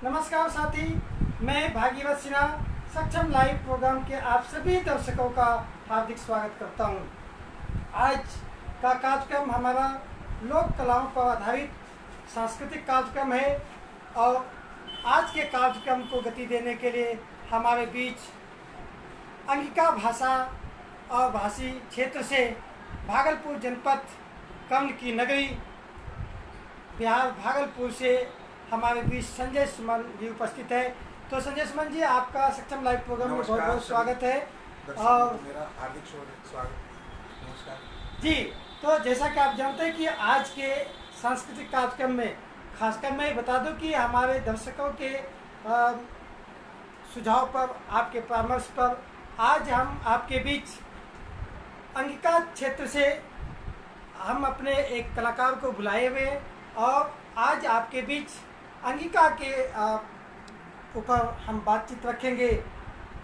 नमस्कार साथी, मैं भागीरथ सिन्हा सक्षम लाइव प्रोग्राम के आप सभी दर्शकों का हार्दिक स्वागत करता हूं। आज का कार्यक्रम हमारा लोक कलाओं पर आधारित सांस्कृतिक कार्यक्रम है और आज के कार्यक्रम को गति देने के लिए हमारे बीच अंगिका भाषा और भाषी क्षेत्र से भागलपुर जनपद कमल की नगरी बिहार भागलपुर से हमारे बीच संजय सुमन जी उपस्थित है। तो संजय सुमन जी, आपका सक्षम लाइव प्रोग्राम में बहुत बहुत स्वागत है और मेरा हार्दिक स्वागत। नमस्कार जी। तो जैसा कि आप जानते हैं कि आज के सांस्कृतिक कार्यक्रम में खासकर मैं बता दूं कि हमारे दर्शकों के सुझाव पर, आपके परामर्श पर आज हम आपके बीच अंगिका क्षेत्र से हम अपने एक कलाकार को बुलाए हुए और आज आपके बीच अंगिका के ऊपर हम बातचीत रखेंगे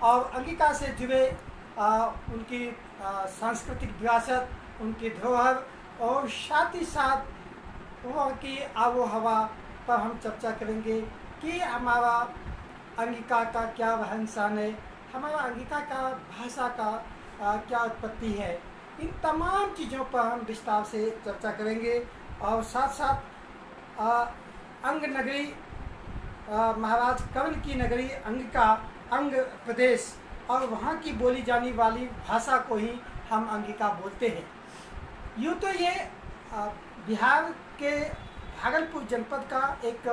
और अंगिका से जुड़े उनकी सांस्कृतिक विरासत, उनकी धरोहर और साथ ही साथ वहाँ की आबो हवा पर हम चर्चा करेंगे कि हमारा अंगिका का क्या रहन सहन है, हमारा अंगिका का भाषा का क्या उत्पत्ति है। इन तमाम चीज़ों पर हम विस्तार से चर्चा करेंगे और साथ साथ अंग नगरी महाराज कमल की नगरी अंगिका अंग प्रदेश और वहाँ की बोली जाने वाली भाषा को ही हम अंगिका बोलते हैं। यूँ तो ये बिहार के भागलपुर जनपद का एक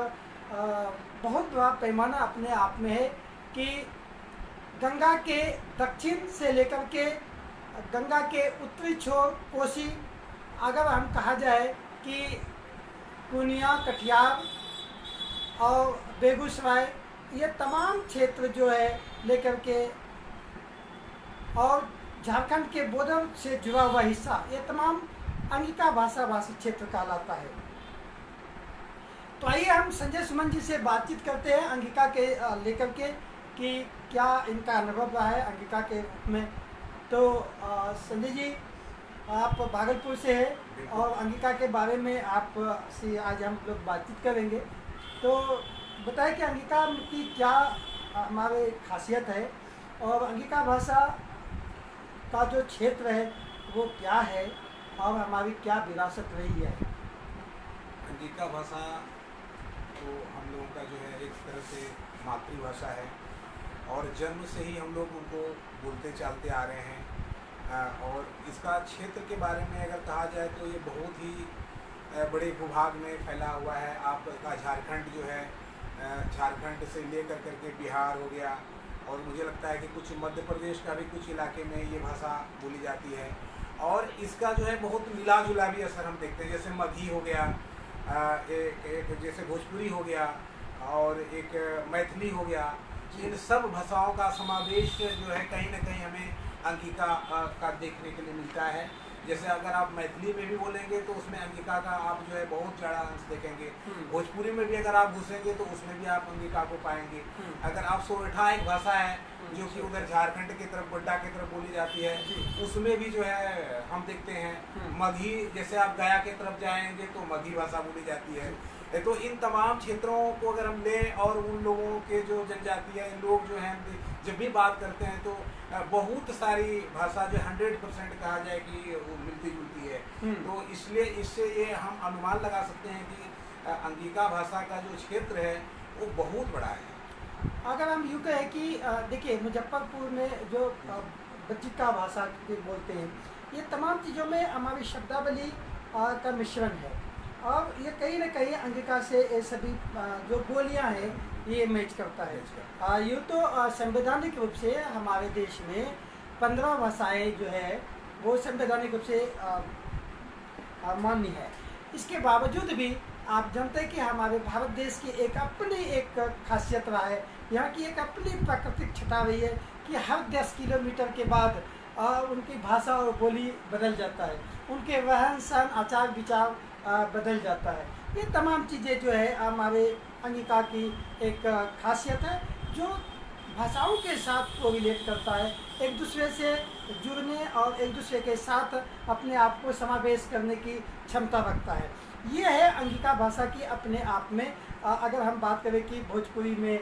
बहुत बड़ा पैमाना अपने आप में है कि गंगा के दक्षिण से लेकर के गंगा के उत्तरी छोर कोसी, अगर हम कहा जाए कि पूर्णिया, कटिहार और बेगूसराय, ये तमाम क्षेत्र जो है लेकर के और झारखंड के बॉर्डर से जुड़ा हुआ हिस्सा, ये तमाम अंगिका भाषा भाषी क्षेत्र कहलाता है। तो आइए हम संजय सुमन जी से बातचीत करते हैं अंगिका के लेकर के कि क्या इनका अनुभव रहा है अंगिका के रूप में। तो संजय जी, आप भागलपुर से हैं और अंगिका के बारे में आप से आज हम लोग बातचीत करेंगे। तो बताएं कि अंगिका की क्या हमारे खासियत है और अंगिका भाषा का जो क्षेत्र है वो क्या है और हमारी क्या विरासत रही है। अंगिका भाषा तो हम लोगों का जो है एक तरह से मातृभाषा है और जन्म से ही हम लोग उनको बोलते चालते आ रहे हैं। और इसका क्षेत्र के बारे में अगर कहा जाए तो ये बहुत ही बड़े भूभाग में फैला हुआ है। आपका झारखंड जो है, झारखंड से लेकर करके बिहार हो गया और मुझे लगता है कि कुछ मध्य प्रदेश का भी कुछ इलाके में ये भाषा बोली जाती है। और इसका जो है बहुत मिला जुला भी असर हम देखते हैं, जैसे मगही हो गया, एक जैसे भोजपुरी हो गया और एक मैथिली हो गया। इन सब भाषाओं का समावेश जो है कहीं ना कहीं हमें अंगिका का देखने के लिए मिलता है। जैसे अगर आप मैथिली में भी बोलेंगे तो उसमें अंगिका का आप जो है बहुत ज़्यादा अंश देखेंगे। भोजपुरी में भी अगर आप घुसेंगे तो उसमें भी आप अंगिका को पाएंगे। अगर आप सोरठा एक भाषा है जो कि उधर झारखंड की तरफ, गोड्डा की तरफ बोली जाती है, उसमें भी जो है हम देखते हैं। मगही, जैसे आप गया की तरफ जाएंगे तो मगही भाषा बोली जाती है। तो इन तमाम क्षेत्रों को अगर हम लें और उन लोगों के जो जनजातीय लोग जो हैं जब भी बात करते हैं तो बहुत सारी भाषा जो 100% कहा जाए कि वो मिलती जुलती है। तो इसलिए इससे ये हम अनुमान लगा सकते हैं कि अंगिका भाषा का जो क्षेत्र है वो बहुत बड़ा है। अगर हम यूँ कहें कि देखिए, मुजफ्फरपुर में जो बच्चिका भाषा बोलते हैं, ये तमाम चीज़ों में हमारी शब्दावली का मिश्रण है और ये कहीं ना कहीं अंगिका से ये सभी जो बोलियां हैं ये मैच करता है। यूँ तो संवैधानिक रूप से हमारे देश में 15 भाषाएँ जो है वो संवैधानिक रूप से मान्य है। इसके बावजूद भी आप जानते हैं कि हमारे भारत देश की एक अपनी एक खासियत रहा है, यहाँ की एक अपनी प्राकृतिक छटा रही है कि हर 10 किलोमीटर के बाद उनकी भाषा और बोली बदल जाता है, उनके रहन सहन, आचार विचार बदल जाता है। ये तमाम चीज़ें जो है हमारे अंगिका की एक खासियत है जो भाषाओं के साथ को रिलेट करता है, एक दूसरे से जुड़ने और एक दूसरे के साथ अपने आप को समावेश करने की क्षमता रखता है। ये है अंगिका भाषा की अपने आप में। अगर हम बात करें कि भोजपुरी में,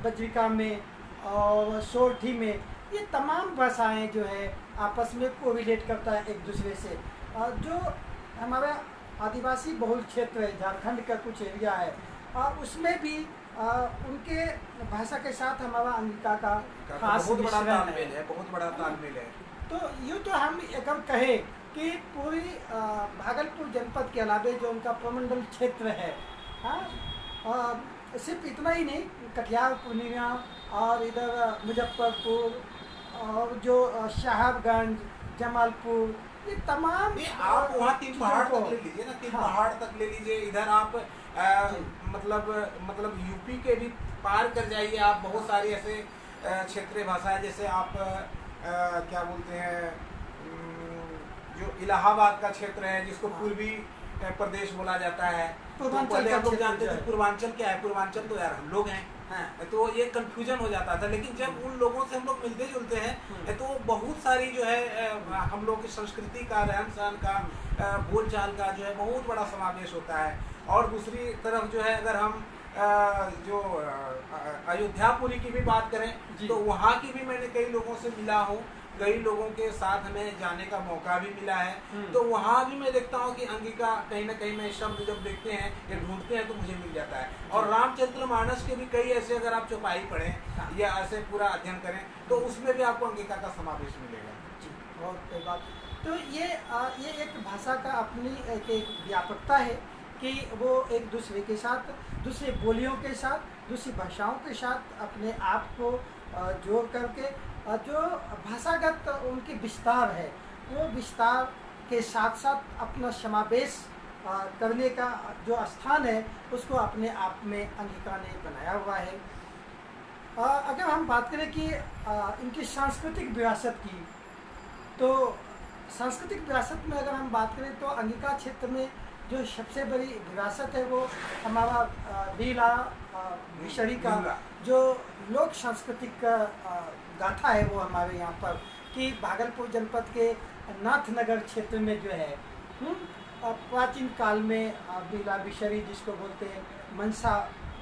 बज्रिका में और सोरठी में, ये तमाम भाषाएं जो है आपस में कोरिलेट करता है एक दूसरे से। जो हमारा आदिवासी बहुल क्षेत्र है, झारखंड का कुछ एरिया है, उसमें भी उनके भाषा के साथ हमारा अंगिका का खास बहुत बड़ा मिश्रण तालमेल है, बहुत बड़ा तालमेल है। तो यूँ तो हम अगर कहें कि पूरी भागलपुर जनपद के अलावे जो उनका प्रमंडल क्षेत्र है, हाँ, सिर्फ इतना ही नहीं, कटिहार, पूर्णिया और इधर मुजफ्फरपुर और जो साहबगंज, जमालपुर, ये तमाम आप वहाँ 3 पहाड़ चीज़ों तक ले लीजिए ना, 3 हाँ। पहाड़ तक ले लीजिए। इधर आप जी। मतलब यूपी के भी पार कर जाइए आप। बहुत सारी ऐसे क्षेत्रीय भाषाएं, जैसे आप क्या बोलते हैं, जो इलाहाबाद का क्षेत्र है, जिसको पूर्वी प्रदेश बोला जाता है, तो पूर्वांचल पहले का हम लोग क्षेत्र जानते जो थे है। पूर्वांचल क्या है। पूर्वांचल तो यार हम लोग हैं, तो ये कंफ्यूजन हो जाता था। लेकिन जब उन लोगों से हम लोग मिलते जुलते हैं तो बहुत सारी जो है हम लोग की संस्कृति का, रहन सहन का, बोलचाल का जो है बहुत बड़ा समावेश होता है। और दूसरी तरफ जो है, अगर हम जो अयोध्यापुरी की भी बात करें, तो वहाँ की भी मैंने कई लोगों से मिला हूँ, कई लोगों के साथ हमें जाने का मौका भी मिला है। तो वहाँ भी मैं देखता हूँ कि अंगिका कहीं ना कहीं में शब्द जब देखते हैं या ढूंढते हैं तो मुझे मिल जाता है। और रामचरितमानस के भी कई ऐसे, अगर आप चौपाई पढ़ें या ऐसे पूरा अध्ययन करें, तो उसमें भी आपको अंगिका का समावेश मिलेगा। जी, बहुत सही बात। तो ये एक भाषा का अपनी एक व्यापकता है कि वो एक दूसरे के साथ, दूसरी बोलियों के साथ, दूसरी भाषाओं के साथ अपने आप को जोड़ करके जो भाषागत उनकी विस्तार है, वो विस्तार के साथ साथ अपना समावेश करने का जो स्थान है, उसको अपने आप में अंगिका ने बनाया हुआ है। अगर हम बात करें कि इनकी सांस्कृतिक विरासत की, तो सांस्कृतिक विरासत में अगर हम बात करें तो अंगिका क्षेत्र में जो सबसे बड़ी विरासत है वो हमारा बीला विषड़ी का जो लोक सांस्कृतिक गाथा है, वो हमारे यहाँ पर कि भागलपुर जनपद के नाथनगर क्षेत्र में जो है प्राचीन काल में बीला विषड़ी, जिसको बोलते हैं मनसा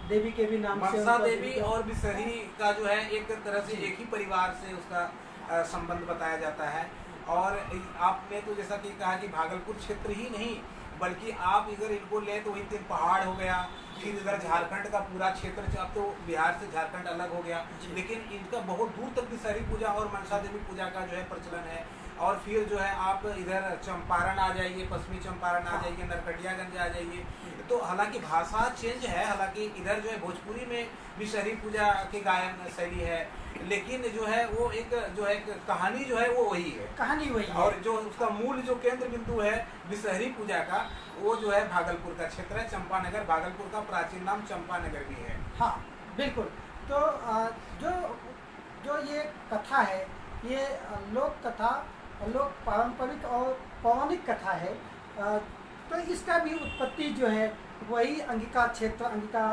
देवी के भी नाम से, मनसा देवी और विषहरी का जो है एक तरह से एक ही परिवार से उसका संबंध बताया जाता है। और आपने तो जैसा कि कहा कि भागलपुर क्षेत्र ही नहीं, बल्कि आप इधर इनको ले तो वही 3 पहाड़ हो गया, फिर इधर झारखंड का पूरा क्षेत्र, अब तो बिहार से झारखंड अलग हो गया, लेकिन इनका बहुत दूर तक विषहरी पूजा और मनसा देवी पूजा का जो है प्रचलन है। और फिर जो है आप इधर चंपारण आ जाइए, पश्चिमी चंपारण आ जाइए, नरकटियागंज आ जाइए, तो हालांकि भाषा चेंज है, हालांकि इधर जो है भोजपुरी में विषहरी पूजा की गायन शैली है, लेकिन जो है वो एक जो है कहानी जो है वो वही है, कहानी वही है। और जो उसका मूल जो केंद्र बिंदु है विषहरी पूजा का, वो जो है भागलपुर का क्षेत्र है, चंपानगर। भागलपुर का प्राचीन नाम चंपानगर भी है। हाँ, बिल्कुल। तो जो ये कथा है, ये लोक कथा, लोक पारंपरिक और पौराणिक कथा है। तो इसका भी उत्पत्ति जो है वही अंगिका क्षेत्र, अंगिका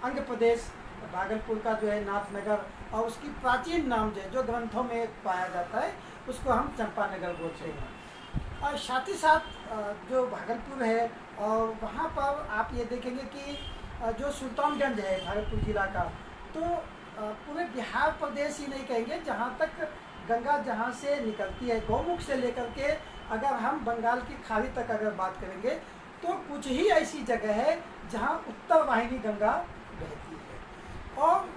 अंग प्रदेश भागलपुर का जो है नाथनगर, और उसकी प्राचीन नाम जो ग्रंथों में पाया जाता है, उसको हम चंपानगर बोलते हैं। और साथ ही साथ जो भागलपुर है, और वहाँ पर आप ये देखेंगे कि जो सुल्तानगंज है भागलपुर जिला का, तो पूरे बिहार प्रदेश ही नहीं कहेंगे, जहाँ तक गंगा जहाँ से निकलती है गौमुख से लेकर के, अगर हम बंगाल की खाड़ी तक अगर बात करेंगे, तो कुछ ही ऐसी जगह है जहाँ उत्तर वाहिनी गंगा बहती है। और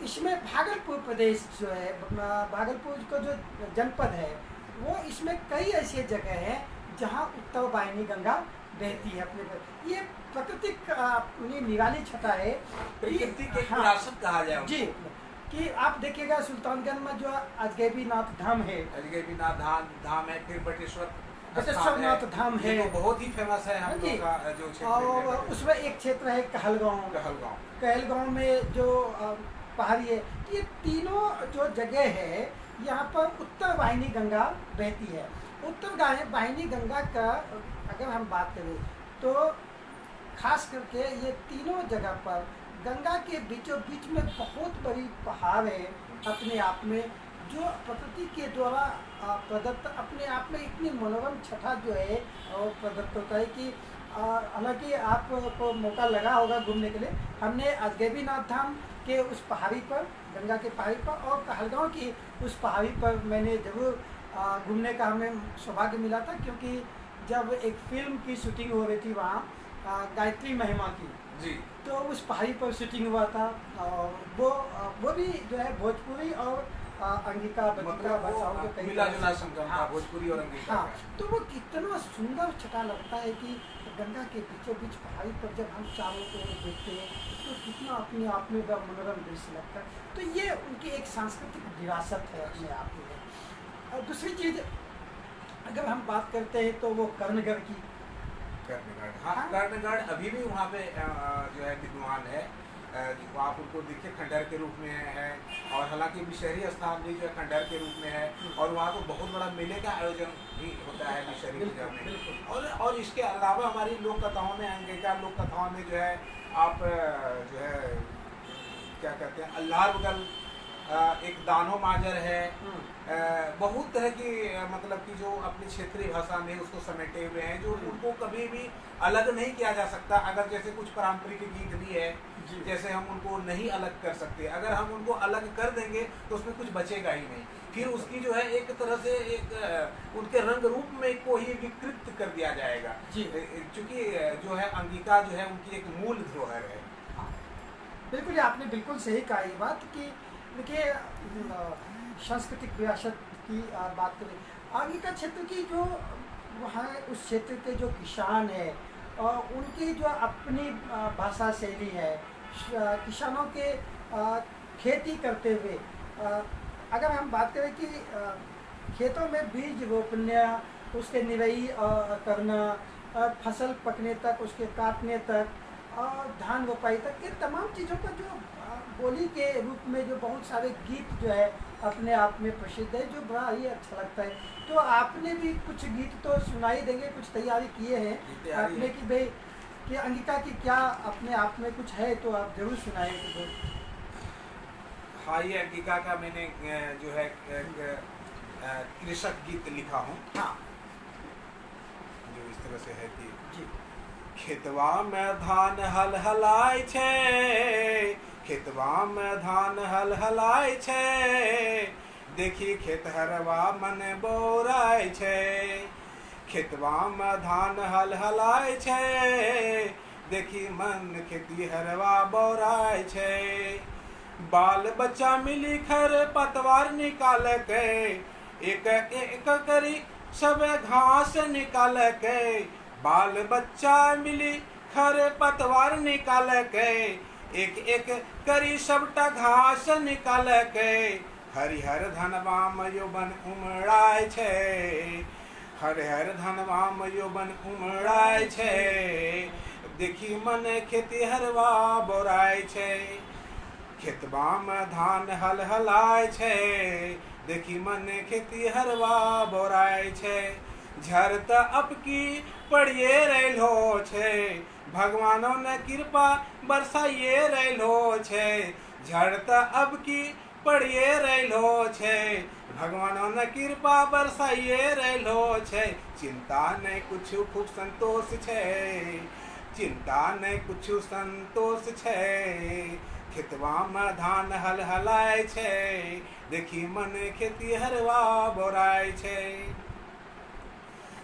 इसमें भागलपुर प्रदेश जो है, भागलपुर का जो जनपद है, वो इसमें कई ऐसी जगह हैं जहाँ उत्तर वाहिनी गंगा बहती है। अपने ये प्राकृतिक अपनी निराली छटा है, प्रकृति के हाँ, विरासत कहा जाए जी, कि आप देखिएगा सुल्तानगंज में जो अजगैबीनाथ धाम है, अजगैबीनाथ धाम है, फिर बटेश्वर नाथ धाम है, तो बहुत ही फेमस है हम लोग का जो क्षेत्र है। और उसमें एक क्षेत्र है कहलगांव। कहलगांव में जो पहाड़ी है, ये तीनों जो जगह है, यहाँ पर उत्तर वाहिनी गंगा बहती है। उत्तर वाहिनी गंगा का अगर हम बात करें तो खास करके ये तीनों जगह पर गंगा के बीचों बीच में बहुत बड़ी पहाड़ है अपने आप में, जो प्रकृति के द्वारा प्रदत्त अपने आप में इतनी मनोरम छटा जो है और प्रदत्त होता है कि हालांकि आपको मौका लगा होगा घूमने के लिए, हमने अजगैबीनाथ धाम के उस पहाड़ी पर, गंगा के पहाड़ी पर और कहलगांव की उस पहाड़ी पर मैंने ज़रूर घूमने का हमें सौभाग्य मिला था, क्योंकि जब एक फिल्म की शूटिंग हो रही थी वहाँ गायत्री महिमा की जी, तो उस पहाड़ी पर शूटिंग हुआ था। और वो भी जो है भोजपुरी और अंगिका बचिका मतलब भाषाओं के वो कई मिला तरह जुला से- संगम था हाँ, भोजपुरी और अंगिका हाँ, का। तो वो कितना सुंदर छटा लगता है कि गंगा के बीचों बीच पहाड़ी पर जब हम चारों को देखते हैं तो कितना अपने आप में बड़ा मनोरम दृश्य लगता है। तो ये उनकी एक सांस्कृतिक विरासत है अपने आप में। और दूसरी चीज़ अगर हम बात करते हैं तो वो कर्णगढ़ की। कर्णगढ़, हाँ, हाँ। कर्णगढ़ अभी भी वहाँ पे जो है विद्यमान है। आप उनको देखिए खंडहर के रूप में है, और हालांकि विषहरी स्थान भी जो है खंडहर के रूप में है, और वहाँ तो बहुत बड़ा मेले का आयोजन भी होता है विषहरी पूजा में। बिल्कुल। और इसके अलावा हमारी लोक कथाओं में, अंगिका लोक कथाओं में जो है आप जो है क्या कहते हैं, अल्लाह बगल एक दानो माजर है, बहुत तरह की मतलब कि जो अपनी क्षेत्रीय भाषा में उसको समेटे हुए हैं, जो उनको कभी भी अलग नहीं किया जा सकता। अगर जैसे कुछ पारंपरिक गीत भी है, जैसे हम उनको नहीं अलग कर सकते, अगर हम उनको अलग कर देंगे तो उसमें कुछ बचेगा ही नहीं। फिर उसकी जो है एक तरह से एक उनके रंग रूप में को ही विकृत कर दिया जाएगा, क्योंकि जो है अंगिका जो है उनकी एक मूल धरोहर है। बिल्कुल, आपने बिल्कुल सही कहा ये बात कि देखिए सांस्कृतिक विरासत की बात करें, अंगिका क्षेत्र की जो वहाँ उस क्षेत्र के जो किसान है और उनकी जो अपनी भाषा शैली है, किसानों के खेती करते हुए अगर हम बात करें कि खेतों में बीज रोपना, उसके निराई करना, फसल पकने तक, उसके काटने तक और धान रोपाई तक, ये तमाम चीज़ों का जो बोली के रूप में जो बहुत सारे गीत जो है अपने आप में प्रसिद्ध है, जो बड़ा ही अच्छा लगता है। तो आपने भी कुछ गीत तो सुनाई देंगे, कुछ तैयारी किए हैं आपने कि भाई कि अंगिका की क्या अपने आप में कुछ है तो आप जरूर सुनाएंगे। हाँ, ये अंगिका का मैंने जो है कृषक गीत लिखा हूँ। हाँ, जो इस तरह से है कि जी। खेतवा में धान हल हलाय छे, खेतवा में धान हल हलाय छे, देखी खेतहरवा मन बोराय छे, खेतवा में धान हल हलाय छे, देखी मन खेती हरवा बोराय छे, बाल बच्चा मिली खर पतवार निकाल के, एक एक करी सब घास निकाल के, बाल बच्चा मिली खर पतवार निकाल के, एक एक करी सबटा घास निकाल के, हरिहर धनवा यौवन उमड़ाय छे, हरिहर धनवा यौवन उमड़ाय छे, देखी मन खेती हरवा बोराय छे, खेतवा में धान हल हलाय छे, देखी मन खेती हरवा बोराय छे, झरत अपकी पड़िए रहलो छे, भगवानों ने कृपा बरसाइए रहलो छे, झरत अपकी पड़िए रहलो छे, भगवानों ने कृपा बरसाइए रहलो छे, चिंता नहीं कुछ खूब संतोष छे, चिंता नहीं कुछ संतोष छे, खेतवा में धान हल हलाय छे, देखी मन खेती हरवा बोराय छे,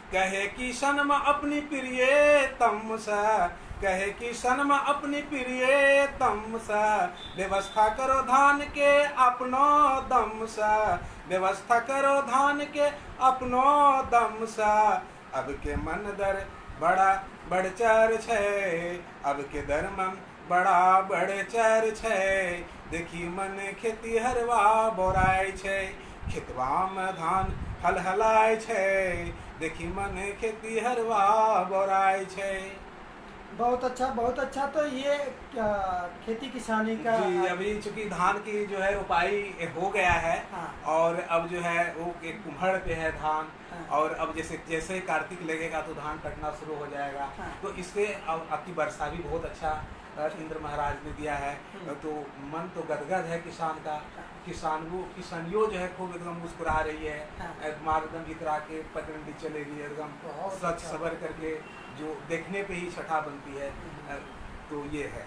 कहे कि सनम अपनी प्रिय तम सा, कहे कि सनम अपनी प्रिय तम सा, व्यवस्था करो धान के अपनो दम सा, व्यवस्था करो धान के अपनो दम सा, अब के मन दर बड़ा बढ़चर छे, अब के दर मन बड़ा बढ़चर छे, देखी मन खेती हरवा बोराय छे, खेतवा में धान हल हलाय छे, देखी मन खेती हरवा बोराय छे। बहुत अच्छा, बहुत अच्छा। तो ये खेती किसानी का जी, अभी चूंकि धान की जो है रोपाई हो गया है, हाँ। और अब जो है वो एक कुम्हड़ पे है धान, हाँ। और अब जैसे जैसे कार्तिक लगेगा तो धान कटना शुरू हो जाएगा, हाँ। तो इससे अब आपकी वर्षा भी बहुत अच्छा इंद्र महाराज ने दिया है। तो मन तो गदगद है किसान का। किसानियों जो है खूब एकदम मुस्कुरा रही है, एकदम इतरा के पगडंडी चलेगी एकदम सच सबर करके, जो देखने पे ही छठा बनती है। तो ये है।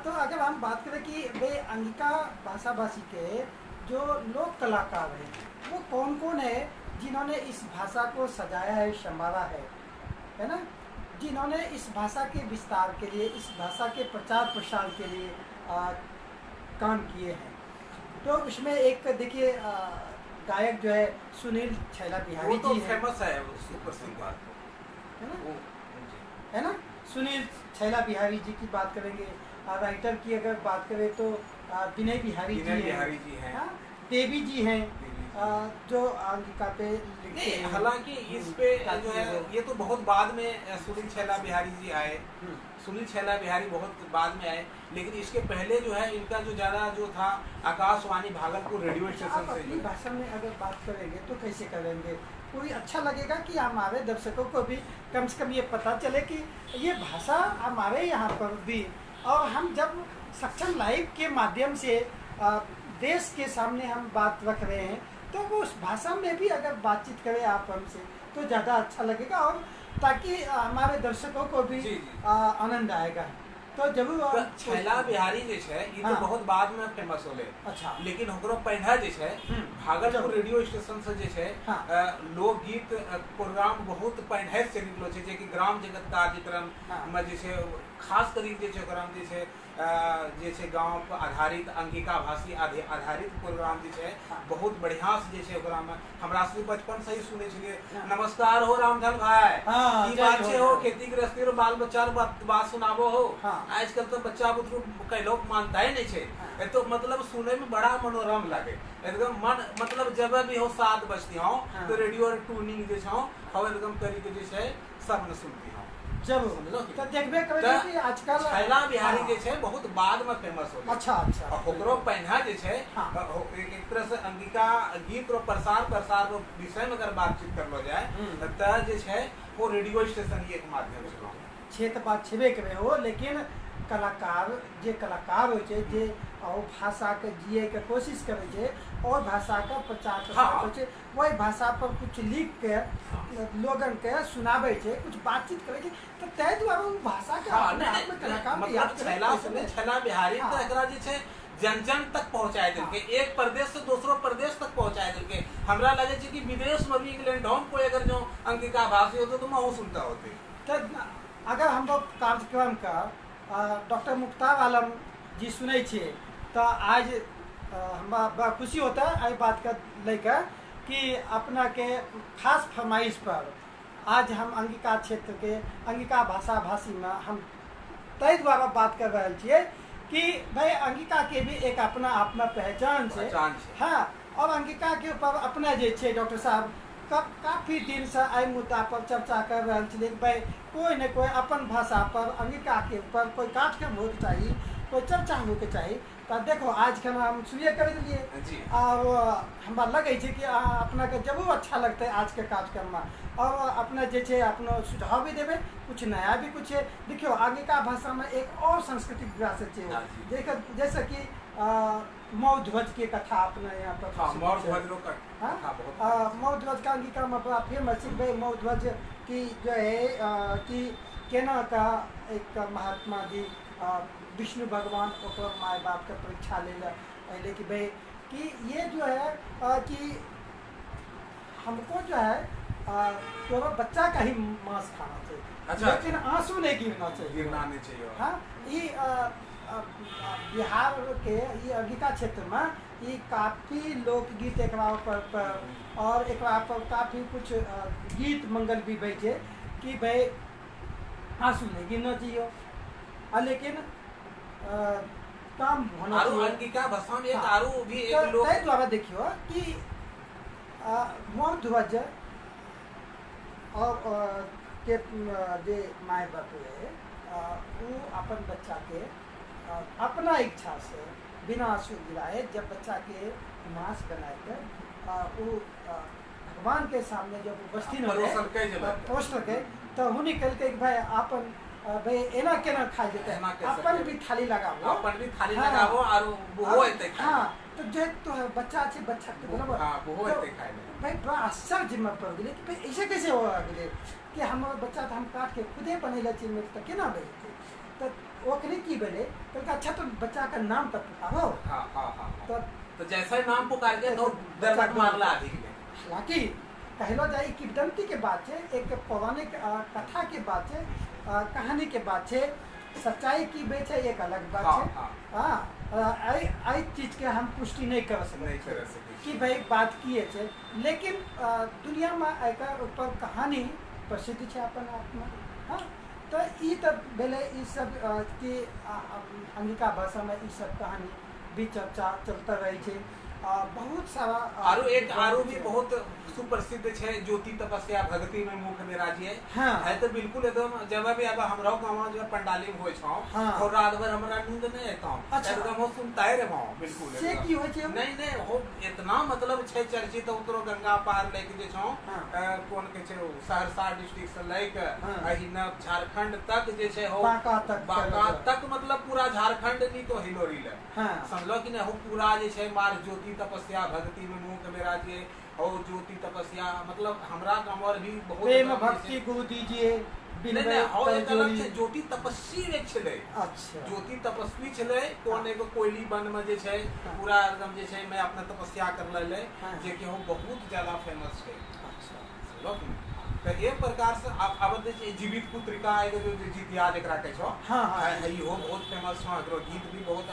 तो अगर हम बात करें कि वे अंगिका भाषा भाषी के जो लोक कलाकार हैं वो कौन कौन है जिन्होंने इस भाषा को सजाया है, संभाला है ना, जिन्होंने इस भाषा के विस्तार के लिए, इस भाषा के प्रचार प्रसार के लिए काम किए हैं। तो उसमें एक देखिए गायक जो है सुनील छैला बिहारी तो जी फेमस है, सुप्रसिद्ध बात है ना। सुनील छैला बिहारी जी की बात करेंगे, राइटर की अगर बात करें तो विनय बिहारी जी हैं, देवी जी हैं जो अंगिका पे लिखते हैं। हालांकि इस पे जो है ये तो बहुत बाद में सुनील छैला बिहारी जी आए। सुनील छैला बिहारी बहुत बाद में आए, लेकिन इसके पहले जो है इनका जो ज़्यादा जो था आकाशवाणी भागलपुर रेडियो स्टेशन से। अपनी भाषा में अगर बात करेंगे तो कैसे करेंगे, कोई अच्छा लगेगा कि हमारे दर्शकों को भी कम से कम ये पता चले कि ये भाषा हमारे यहाँ पर भी, और हम जब सक्षम लाइव के माध्यम से देश के सामने हम बात रख रहे हैं तो वो उस भाषा में भी अगर बातचीत करें आप हमसे तो ज़्यादा अच्छा लगेगा, और ताकि हमारे दर्शकों को भी आनंद आएगा। तो जरूर छैला बिहारी जे है ये तो बहुत बाद में फेमस होले। अच्छा। लेकिन ओकरो पहला जे है भागलपुर रेडियो स्टेशन से जे है लोकगीत प्रोग्राम बहुत पहले से निकलो छे, जे कि ग्राम जगत कार्यक्रम में जे है खास करी जे है ओकरा में जे है गांव पर आधारित अंगिका भाषी आधारित प्रोग्राम जे है बहुत बढ़िया से जे है ओकरा में हमरा से बचपन से ही सुने छलिए। नमस्कार हो रामधन भाई, की बात छे हो, खेती गृहस्थी रो बाल बच्चा रो बात सुनाबो हो। आजकल तो बच्चा बुतरू कई लोग मानता ही नहीं छे, तो मतलब सुने में बड़ा मनोरम लगे एकदम मन, मतलब जब भी हो 7 बजती हो तो रेडियो ट्यूनिंग जे छो हम एकदम करी के जे है सब न सुनती हो। जब तो देखबे करे कि आजकल छैला बिहारी जे छे बहुत बाद में फेमस हो। अच्छा। और ओकरो पहिना जे छे एक तरह से अंगिका गीत रो प्रसार रो विषय में अगर बातचीत करलो जाए त जे छे वो रेडियो स्टेशन ही एक माध्यम छे। छे तो बात छेबे करे हो, लेकिन कलाकार हो छे जे भाषा के जिये के कोशिश करे छे और भाषा का प्रचार प्रसार करे छे, वही भाषा पर कुछ लिख के लोगन के सुनाबे छे, कुछ बातचीत करे छे, तो तै द्वारा वो भाषा के कलाकार मतलब छैला बिहारी तो एकरा जे छे जन जन तक पहुंचाए देलके, एक प्रदेश से दूसरो प्रदेश तक पहुंचाए देलके। हमरा लगे छे कि विदेश में भी इंग्लैंड हम कोई अगर जो अंगिका भाषी होते तो मैं सुनता होते। तो अगर हम लोग कार्यक्रम का डॉक्टर मुख्तार आलम जी सुने छे तो आज हमरा बड़ा खुशी होता है आई बात का लेकर कि अपना के खास फरमाइश पर आज हम अंगिका क्षेत्र के अंगिका भाषा भाषी में हम तय द्वारा बात कर रहे छे कि भाई अंगिका के भी एक अपना अपना पहचान छे। हाँ, और अंगिका के ऊपर अपना जे छे डॉक्टर साहब काफी दिन से आई मुद्दा पर चर्चा कर रहे छे, भाई कोई न कोई अपन भाषा पर अंगिका के ऊपर कोई कार्यक्रम होके चाहिए, कोई चर्चा होके चाहिए। तो देखो आज के हम सुनिए कर दिए और हमरा लगे छे कि अपना के जरूर अच्छा लगता है आज के कार्यक्रम में, और अपना जे छे अपना सुझाव भी देवे, कुछ नया भी कुछ है। देखियो अंगिका भाषा में एक और सांस्कृतिक विरासत है, जैसे कि मऊ ध्वज की कथा अपने यहाँ पर मऊ ध्वज का अंगिका में बड़ा फेमस है। मऊ ध्वज की जो है कि केना का एक महात्मा जी विष्णु भगवान ओकर माय बाप के परीक्षा ले कि भाई कि ये जो है कि हमको जो है तो बच्चा का ही मांस खाना चाहिए। अच्छा। लेकिन आंसू नहीं गिरना चाहिए। हाँ, ये बिहार के ये अंगिका क्षेत्र में ये काफ़ी लोकगीत एक पर और एक पर काफ़ी कुछ गीत मंगल भी बैठे कि भाई आंसू नहीं गिरना चाहिए, लेकिन काम होना चाहिए। अंगिका भाषा में आरो भी एक लोग द्वारा देखियो कि मऊ ध्वज और के जे माय बाप है वो अपन बच्चा के अपना इच्छा से बिना आंसू गिराए जब बच्चा के मांस बनाए के वो भगवान के सामने जब उपस्थित हो परोस के तो हूँ निकल के भाई अपन भाई एना केना खाई देते एना के अपन सके। भी थाली लगाओ अपन भी थाली हाँ। लगाबो और वो एते खाए हाँ तो जे तो बच्चा छै बच्चा के बराबर हाँ वो तो एते खाए भाई बड़ा आश्चर्य में पड़ गेलै कि भाई ऐसे कैसे हो गेलै कि हमर बच्चा तो हम काट के खुदे बनेले छी में तो केना बनेतै तो ओकरे की भेलै कहलकै अच्छा तो बच्चा का नाम तक पुकारो हाँ हाँ हाँ तो तो जैसे नाम पुकार के तो दरबार मारला अधिक में हालांकि कहलो जाए किंवदंती के बात है एक पौराणिक कथा के बात है कहानी के बात है सच्चाई की बेच है एक अलग बात हाँ, है हाँ। आई चीज के हम पुष्टि नहीं कर नहीं सकते कर सके कि भाई बात की है लेकिन दुनिया में एकर ऊपर कहानी प्रसिद्ध है अपन आप में हाँ तो ई तो भेले ई सब कि अंगिका भाषा में ई सब कहानी भी चर्चा चलता रही है बहुत सारा आरो भी बहुत सुप्रसिद्ध है ज्योति तपस्या भक्ति में मुख में राजी है हाँ। है तो बिल्कुल एकदम जब भी अब हमरा गांव जो पंडाली में होय छौ हाँ। और रात भर हमरा नींद नहीं आता अच्छा। एकदम हो सुनताए रे भाव बिल्कुल से एकदम। की होय छै नहीं हो इतना मतलब छै चर्चित उतरो गंगा पार लेके जे छौ हाँ। कोन के छै सहरसा डिस्ट्रिक्ट से लेके हाँ। अहिना झारखंड तक जे छै हो बांका तक मतलब पूरा झारखंड नहीं तो हिलोरी ले हाँ। समझलो कि नहीं हो पूरा जे छै मार ज्योति तपस्या भक्ति में मुख में राजी और ज्योति तपस्या मतलब हमरा गांव और भी बहुत प्रेम एकदम भक्ति जैसे- गुरु दीजिए नहीं बिनवे नहीं और एक अलग करजोरी। छै ज्योति तपस्वी एक छले अच्छा ज्योति तपस्वी छले कोन एगो कोयली वन में जे छै हाँ। पूरा एकदम जे छै मैं अपना तपस्या कर लेले हाँ। जे कि हो बहुत ज्यादा फेमस छै अच्छा समझलो कि नहीं? तो एक प्रकार से अब जे छै जीवित पुत्रिका एगो जो जितिया जेकरा कहै छौ हाँ, हाँ। है हो बहुत फेमस छौ एकरो गीत भी बहुत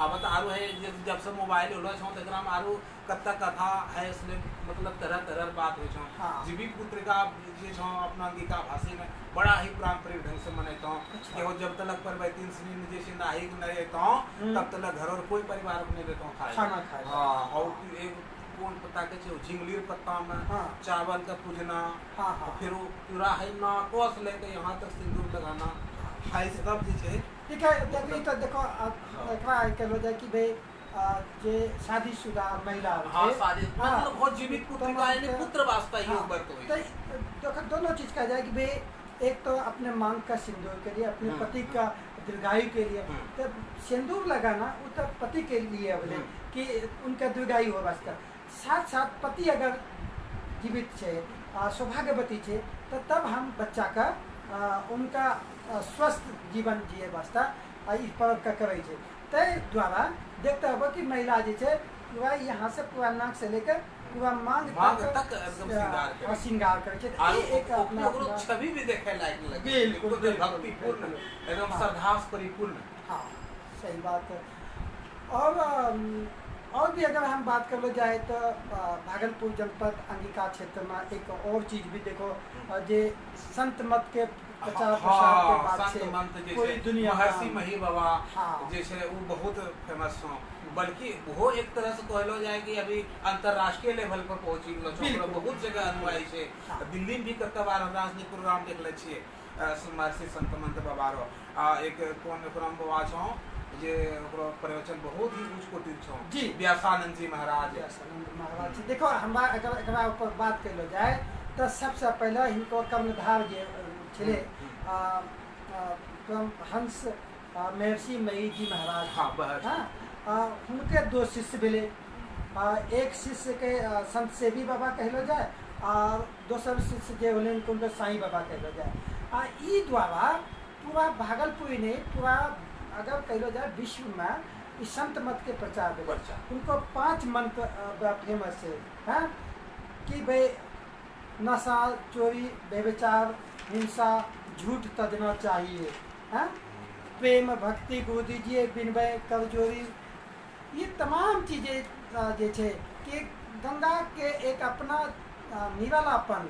अब तो आरो है जब से मोबाइल होलो छौ त एकरा में आरो कत्ता कथा है इसलिए मतलब तरह तरह बात होइ छौ हाँ। जीवित पुत्रिका जे छौ अपना अंगिका भाषी में बड़ा ही पारंपरिक ढंग से मनैतौ अच्छा। कि हो जब तक परबैतीन श्री में जे छै नाही नहीं एतौ तब तक घर और कोई परिवार में नहीं देतौ खाना खाए। हां और एक कौन पत्ता के छै झिंगलीर पत्ता में हाँ। चावल का पूजना हाँ, हाँ। फिर वो पूरा है ना कोस लेके यहाँ तक सिंदूर लगाना है सब जे छै ठीक है देखी तो देखो एकरा कहलो जाए कि भाई जे शादीशुदा महिला हाँ छै, शादी हाँ, मतलब बहुत जीवित पुत्रिका यानी पुत्र वास्ता ही हाँ, उबर तो तो देखो दोनों चीज कहा जाए कि भाई एक तो अपने मांग का सिंदूर के लिए अपने हम्म। पति का दीर्घायु के लिए हम्म। तो सिंदूर लगाना वो तो पति के लिए बोले कि उनका दीर्घायु हो वास्ता साथ साथ पति अगर जीवित है सौभाग्यवती है तो तब हम बच्चा का उनका स्वस्थ जीवन जिए वास्ता इस पर्व का करे छे तै द्वारा देखते हो कि महिला जे छे पूरा यहाँ से पूरा नाक से लेकर पूरा मांग तक एकदम श्रृंगार करे। श्रृंगार करे छे और ई एक अपना ओकरो छवि भी देखे लायक लगे बिल्कुल, बिल्कुल, भक्तिपूर्ण बिल्कुल। एकदम हाँ। श्रद्धा से परिपूर्ण हाँ सही बात है और भी अगर हम बात कर लो जाए तो भागलपुर जनपद अंगिका क्षेत्र में एक और चीज भी देखो जे संत मत के प्रचार प्रसार के बाद संत से मंत जे पूरी छै दुनिया महर्षि मही बाबा हाँ। जे छै वो बहुत फेमस छौ बल्कि वो एक तरह से कहलो जाए कि अभी अंतरराष्ट्रीय लेवल पर पहुंची गेलो छौ बिल्कुल। ओकरा बहुत जगह अनुयायी छै हाँ। दिल्ली में भी कत्ता बार हमरा सनी प्रोग्राम देखले छियै महर्षि संत मंत बाबा रो एक कोन प्रोग्राम बाबा छौ जे ओकरो प्रवचन बहुत ही उच्च कोटि छौ जी। व्यासानंद जी महाराज व्यासानंद महाराज जी देखो हमरा अगर एकरा ऊपर बात कर जाए तो सबसे पहले हिनको कर्णधार जे छले हंस महर्षि मही जी महाराज हाँ, बहर। हाँ उनके दो शिष्य मिले एक शिष्य के संत सेवी बाबा कहलो जाए और दोसर शिष्य जे होले उनको साईं बाबा कहलो जाए ई द्वारा पूरा भागलपुर ने पूरा अगर कहलो जाए विश्व में इस संत मत के प्रचार भेल प्रचार। उनको 5 मंत्र बड़ा फेमस है हाँ? कि भाई नशा चोरी व्यभिचार हिंसा झूठ तजना चाहिए हाँ? प्रेम भक्ति गो दीजिए बिनवय करजोरी ये तमाम चीज़ें जे छे कि गंगा के एक अपना निरालापन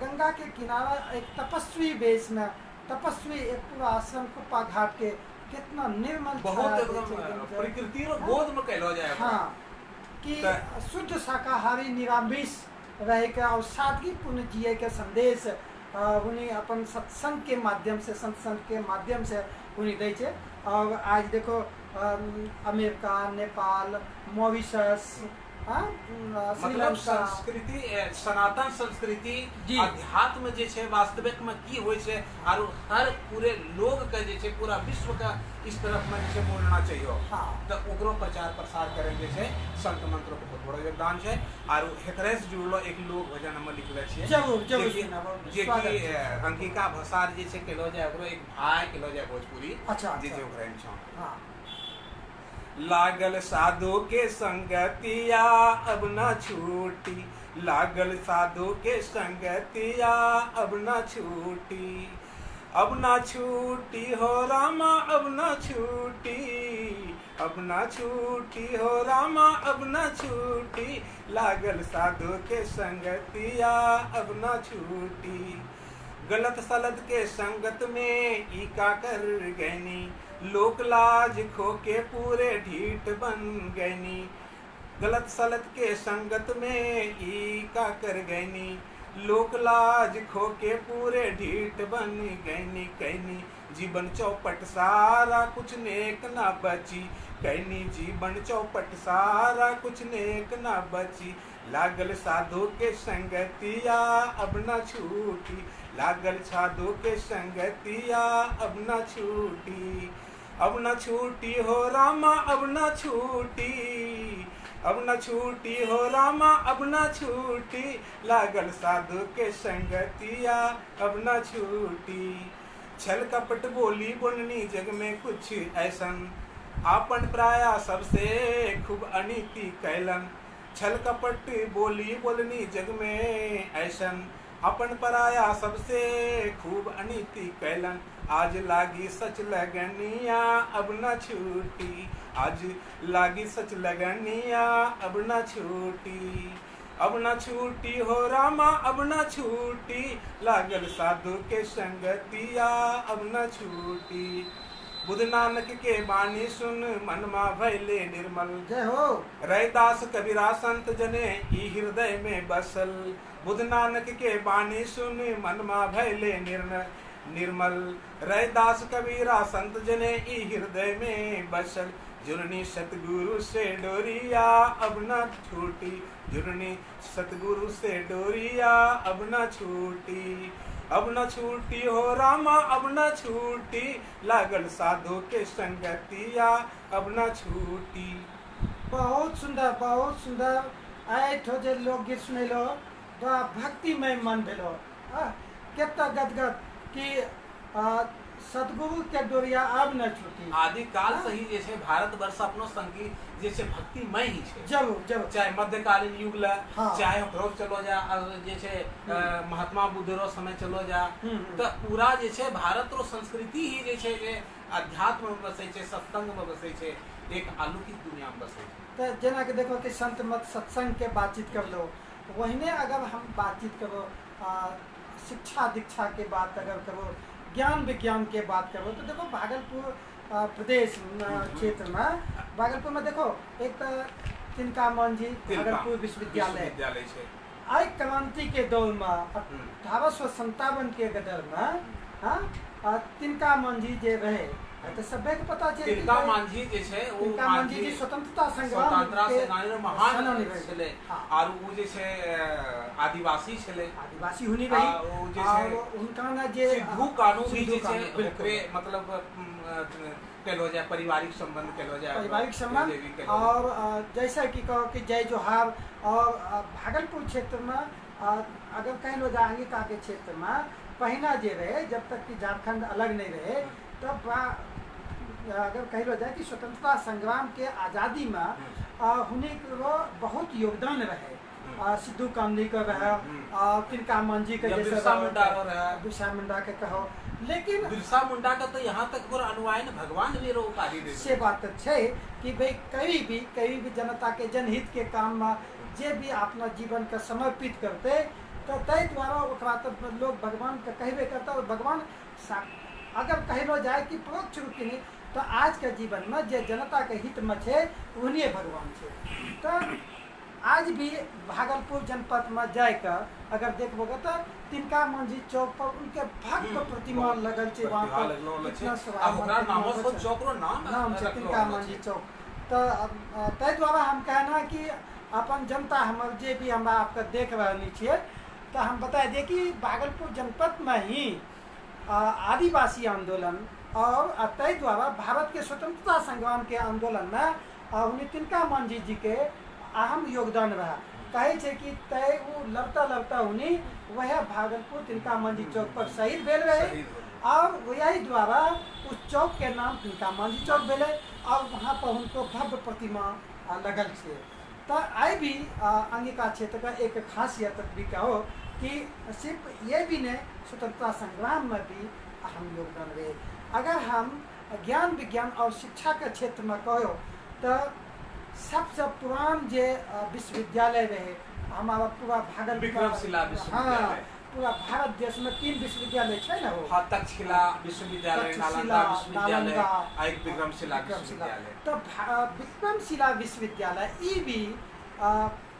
गंगा के किनारा एक तपस्वी वेश में तपस्वी एक पूरा आश्रम कुप्पा घाट के कितना निर्मल बहुत छाया एकदम जे छे, प्रकृति रो गोद में कहलो जाए हाँ कि शुद्ध शाकाहारी निरामिष रह के और सादगी पूर्ण जिए के संदेश उन्हें अपन सत्संग के माध्यम से सत्संग के माध्यम से उन्हें दै छे और आज देखो अमेरिका नेपाल मॉरिशस हाँ, मतलब श्रीलंका। संस्कृति सनातन संस्कृति जी। अध्यात्म जे छै वास्तविक में की होय छै और हर पूरे लोग के जे छै पूरा विश्व का इस तरफ में जे छै बोलना चाहिए। हाँ। तो ओकरो प्रचार प्रसार करे जे छै संत मंत्र के बहुत बड़ा योगदान छै। और हेकरे से जुड़लो एक लोक भजन हम लिखले छियै जरूर जरूर जे सुनाबो, कि स्वागत छै। अंकिका भसार जे छै केलो जाय ओकरो एक भाई केलो जाय भोजपुरी अच्छा, जे अच्छा। छै ओकरे छौ हाँ। लागल साधु के संगतिया अब न छूटी, लागल साधु के संगतिया अब न छूटी, अब न छूटी हो रामा अब न छूटी, अब न छूटी हो रामा अब न छूटी, लागल साधु के संगतिया अब न छूटी। गलत सलत के संगत में ई का कर गैनी, लोक लाज खो के पूरे ढीठ बन गैनी। गलत सलत के संगत में ई का कर गैनी, लोक लाज खो के पूरे ढीठ बन गैनी। कहनी जीवन चौपट सारा कुछ नेक ना बची, कहनी जीवन चौपट सारा कुछ नेक ना बची, लागल साधु के संगतिया अब न छूटी, लागल साधु के संगतिया अब न छूटी, अब न छूटी हो रामा अब न छूटी, अब न छूटी हो रामा अब न छूटी, लागल साधु के संगतिया अब न छूटी। छल कपट बोली बोलनी जग में कुछ ऐसन, आपन प्राया सबसे खूब अनीति कैलन। छल कपट बोली बोलनी जग में ऐसन, अपन पराया सबसे खूब अनीति कैलन। आज लागी सच लगनिया अब न छूटी, आज लागी सच लगनिया अब न छूटी, अब न छूटी हो रामा अब न छूटी, लागल साधु के संगतिया अब न छूटी। बुध नानक के बानी सुन मनमा भैले निर्मल, जय हो। रैदास कबीरा संत जने ई हृदय में बसल, बुध नानक के बानी सुन मनमा भैले निर्मल, रैदास कबीरा संत जने ई हृदय में बसल। जुर्नी सतगुरु से डोरिया अब न छूटी, जुर्नी सतगुरु से डोरिया अब न छूटी, अब न छूटी हो रामा अब न छूटी, लागल साधु के संगतिया अब न छूटी। बहुत सुंदर, बहुत सुंदर। आए ठो जे लोकगीत सुनेलो बड़ा भक्तिमय मन भेलो। कितना गदगद कि सतगुरु के डोरिया अब न छूटी। आदि काल से ही जैसे भारत वर्ष अपनो संगीत जैसे भक्तिमय ही छे। जरूर जरूर। चाहे मध्यकालीन युग ला, हाँ। चाहे ओकरो चलो जा जैसे महात्मा बुद्ध रो समय चलो जा, तो पूरा जैसे भारत रो संस्कृति ही जैसे जे अध्यात्म में बसे छे, सत्संग में बसे छे, एक अलौकिक दुनिया में बसे छे। तो जना के देखो कि संत मत सत्संग के बातचीत कर लो, वहीने अगर हम बातचीत करो, शिक्षा दीक्षा के बात अगर करो, ज्ञान विज्ञान के बात करो, तो देखो भागलपुर प्रदेश क्षेत्र में, भागलपुर में देखो एक तो तिनका मन जी भागलपुर विश्वविद्यालय छे। आई क्रांति के दौर में 1857 के गदर में, हाँ, तिनका मन जी जे रहे तो सबे के पता छे। तिनका मांझी जे छे ओ तिनका मांझी जी स्वतंत्रता संग्राम के महान छले, हाँ। और वो जे छे आदिवासी छले, आदिवासी हुनी रही, वो जे और उनका ना जे सिद्धू कानू भी जे छे बिल्कुल। ओकरे मतलब केलो जाय पारिवारिक संबंध केलो जाय, पारिवारिक संबंध। और जैसा कि कहो कि जय जोहार, और भागलपुर क्षेत्र में अगर कहलो जाए अंगिका के क्षेत्र में पहना जे रहे, जब तक कि झारखंड अलग नहीं रहे, तब अगर कहलो जाए कि स्वतंत्रता संग्राम के आज़ादी में हुनी को बहुत योगदान रहे। सिद्धू कामनी का रहा, तिनका मांझी का जैसे बिरसा मुंडा रहा, बिरसा मुंडा के कहो, लेकिन बिरसा मुंडा का तो यहाँ तक और अनुयायी ने भगवान भी रो उपाधि दे से बात है कि भाई कभी भी जनता के जनहित के काम में जे भी अपना जीवन का समर्पित करते, तो तय द्वारा ओकरा तो लोग भगवान का कहबे करता। और भगवान अगर कहलो जाए कि परोक्ष रूप नहीं, तो आज के जीवन में जे जनता के हित में छे उन्हीं भगवान छे। तो आज भी भागलपुर जनपद में जाकर अगर देखबोगे तो तिनका मांझी चौक पर उनके भव्य प्रतिमा लगल छे, वहाँ पर कितना चौक रो नाम छे तिनका मांझी चौक। तो तय द्वारा हम कहना कि अपन जनता हमारे जे भी हम आपका देख रहे छिए, तो हम बता दें कि भागलपुर जनपद में ही आदिवासी आंदोलन और तय द्वारा भारत के स्वतंत्रता संग्राम के आंदोलन में उन्हें तिनका मांझी जी के अहम योगदान रहा। कहे छे कि तय वो लड़ता लड़ता उन्हीं वह भागलपुर तिनका मांझी चौक पर शहीद भेल रहे और वही द्वारा उस चौक के नाम तिनका मांझी चौक भेले और वहाँ पर उनको भव्य प्रतिमा लगल छे। तो आई भी अंगिका क्षेत्र का एक खासियत भी कहो कि सिर्फ ये भी नहीं, स्वतंत्रता संग्राम में भी अहम योगदान रहे। अगर हम ज्ञान विज्ञान और शिक्षा के क्षेत्र में कहो तो सबसे पुरान जे विश्वविद्यालय रहे हमारा पूरा विक्रमशिला विश्वविद्यालय, पूरा भारत देश में 3 विश्वविद्यालय है ना, वो तक्षशिला विश्वविद्यालय, नालंदा विश्वविद्यालय, एक विक्रमशिला विश्वविद्यालय। तो विक्रमशिला विश्वविद्यालय ई भी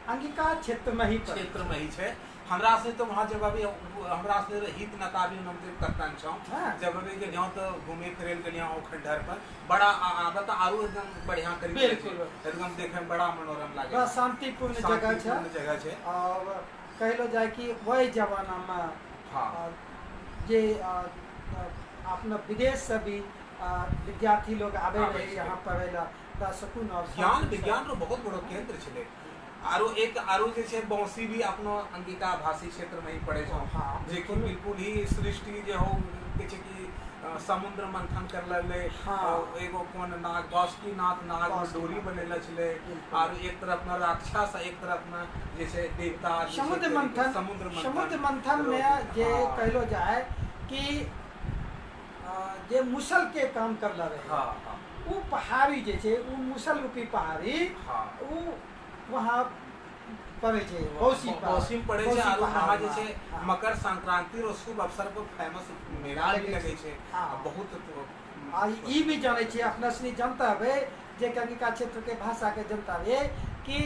अंगिका क्षेत्र में ही छे। हमरा से तो वहाँ जब अभी हमरा से हित नता भी हम करतन छौ, जब अभी के जाओ तो घूमे फिरे के लिए खंडहर पर बड़ा आदत आरु एकदम बढ़िया करी एकदम देखे में बड़ा मनोरम लागे, बड़ा शांतिपूर्ण जगह छे। और कहलो जाए कि वही जमाना में जे अपना विदेश से भी विद्यार्थी लोग आवे रहे यहाँ पढ़े ला सुकून और ज्ञान विज्ञान रो बहुत बड़ो केंद्र छले। आरो जे छे बौसी भी अपनो अंगिका भाषी क्षेत्र में ही पड़े छो, जे कि बिल्कुल ही सृष्टि जे हो के छे कि समुद्र मंथन कर लेले, एगो कोन नाग बासुकीनाथ नाग में डोरी बनेला छले और एक तरफ में राक्षस एक तरफ में जैसे देवता समुद्र मंथन में जे कहलो जाए कि जे मुसल के काम करला रहे, वो पहाड़ी जे छे वो मुसल रूपी पहाड़ी वो वहाँ पड़े छे, बौसी पड़े छे। और वहाँ जे छे मकर संक्रांति रो शुभ अवसर पर फेमस मेला भी लगे छे बहुत। ई भी जाने छे अपना सनी जनता है जे अंगिका क्षेत्र के भाषा के जनता है कि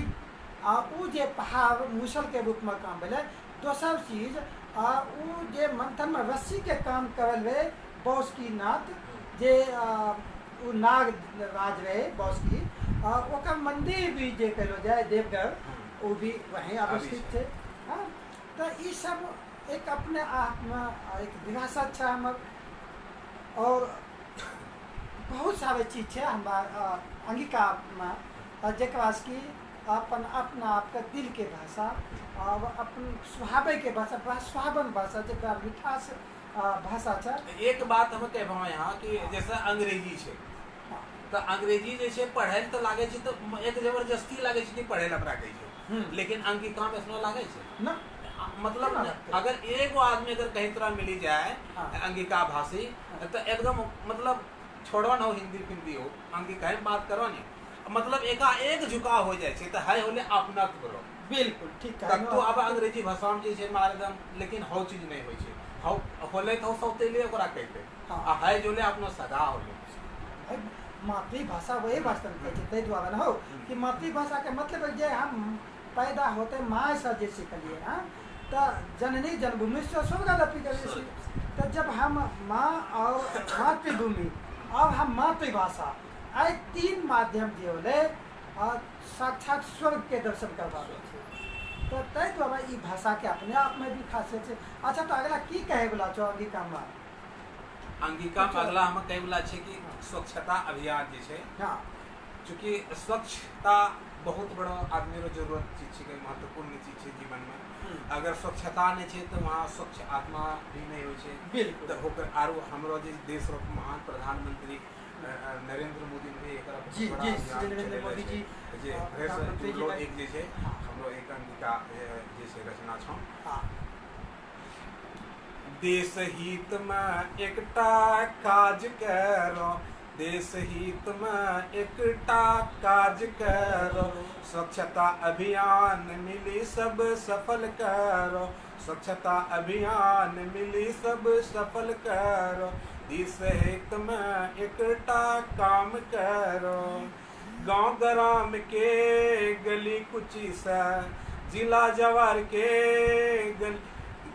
उ जे पहाड़ मुसल के रूप में काम भेले। दोसर चीज उ जे मंथन में रस्सी के काम करल रहे बासुकीनाथ जे उ नाग राज रहे बासुकी, ओकर मंदिर भी जे कहलो जाए देवघर वो भी वहीं अवस्थित थे। तो ये सब एक अपने आप में एक विरासत है हमार और बहुत सारे चीज है हमारा अंगिका में जकरा की अपन अपना आपका दिल के भाषा और अपन स्वभाव के भाषा बड़ा सुहावन भाषा जरा मिठास भाषा है। एक बात हम कहबो यहाँ कि जैसे अंग्रेजी छे तो अंग्रेजी जैसे पढ़े तो लागे छे तो एक जबरदस्ती लागे छे कि पढ़े ला पड़े छे, लेकिन अंगिका में ऐसा लागे छे ना। मतलब अगर एगो आदमी अगर कहीं तरह मिली जाए अंगिका भाषी तो एकदम मतलब छोड़ो ना हिंदी फिंदी हो अंगिका में बात करो नहीं, मतलब एक झुकाव हो जाए छे तो हाय होले अपनत्व करो। बिल्कुल ठीक है। तब तो अब अंग्रेजी भाषा में जे छे मारदम, लेकिन हौ चीज नहीं होय छे, हौ होले तो सौतेले ओकरा कहते आ हाय जोले अपनो सगा होले। मातृभाषा वही भाषा कहते द्वारा ना हो कि मातृभाषा के मतलब जे हम पैदा होते माँ से जे सीखलिए हाँ तो जननी जन्मभूमि से स्वर्गदपि करिए। तो जब हम माँ और मातृभूमि और हम मातृभाषा आई 3 माध्यम जे होले साक्षात स्वर्ग के दर्शन करवावे तो तय द्वारा ई भाषा के अपने आप में भी खासियत है। अच्छा तो अगला की कहे बोला छो अंगिका में? अंगिका में अगला हम कहे बोला छे कि स्वच्छता अभियान जे छे, चूँकि स्वच्छता बहुत बड़ा आदमी रो जरूरत चीज छे, महत्वपूर्ण चीज छे जीवन में। अगर स्वच्छता नहीं छे तो वहाँ स्वच्छ आत्मा भी नहीं हो छे। बिल्कुल। तो होकर आरो हमरो जे देश रो महान प्रधानमंत्री नरेंद्र मोदी ने एक नरेंद्र मोदी जी जे जुड़लो एक जे छे हमरो एक अंगिका जे छे रचना छौ। देश हित में एकटा काज करो, देश हित में एकटा काज करो, स्वच्छता अभियान मिली सब सफल करो, स्वच्छता अभियान मिली सब सफल करो, देश हित में एकटा काम करो। गांव ग्राम के गली कुची सा जिला जवार के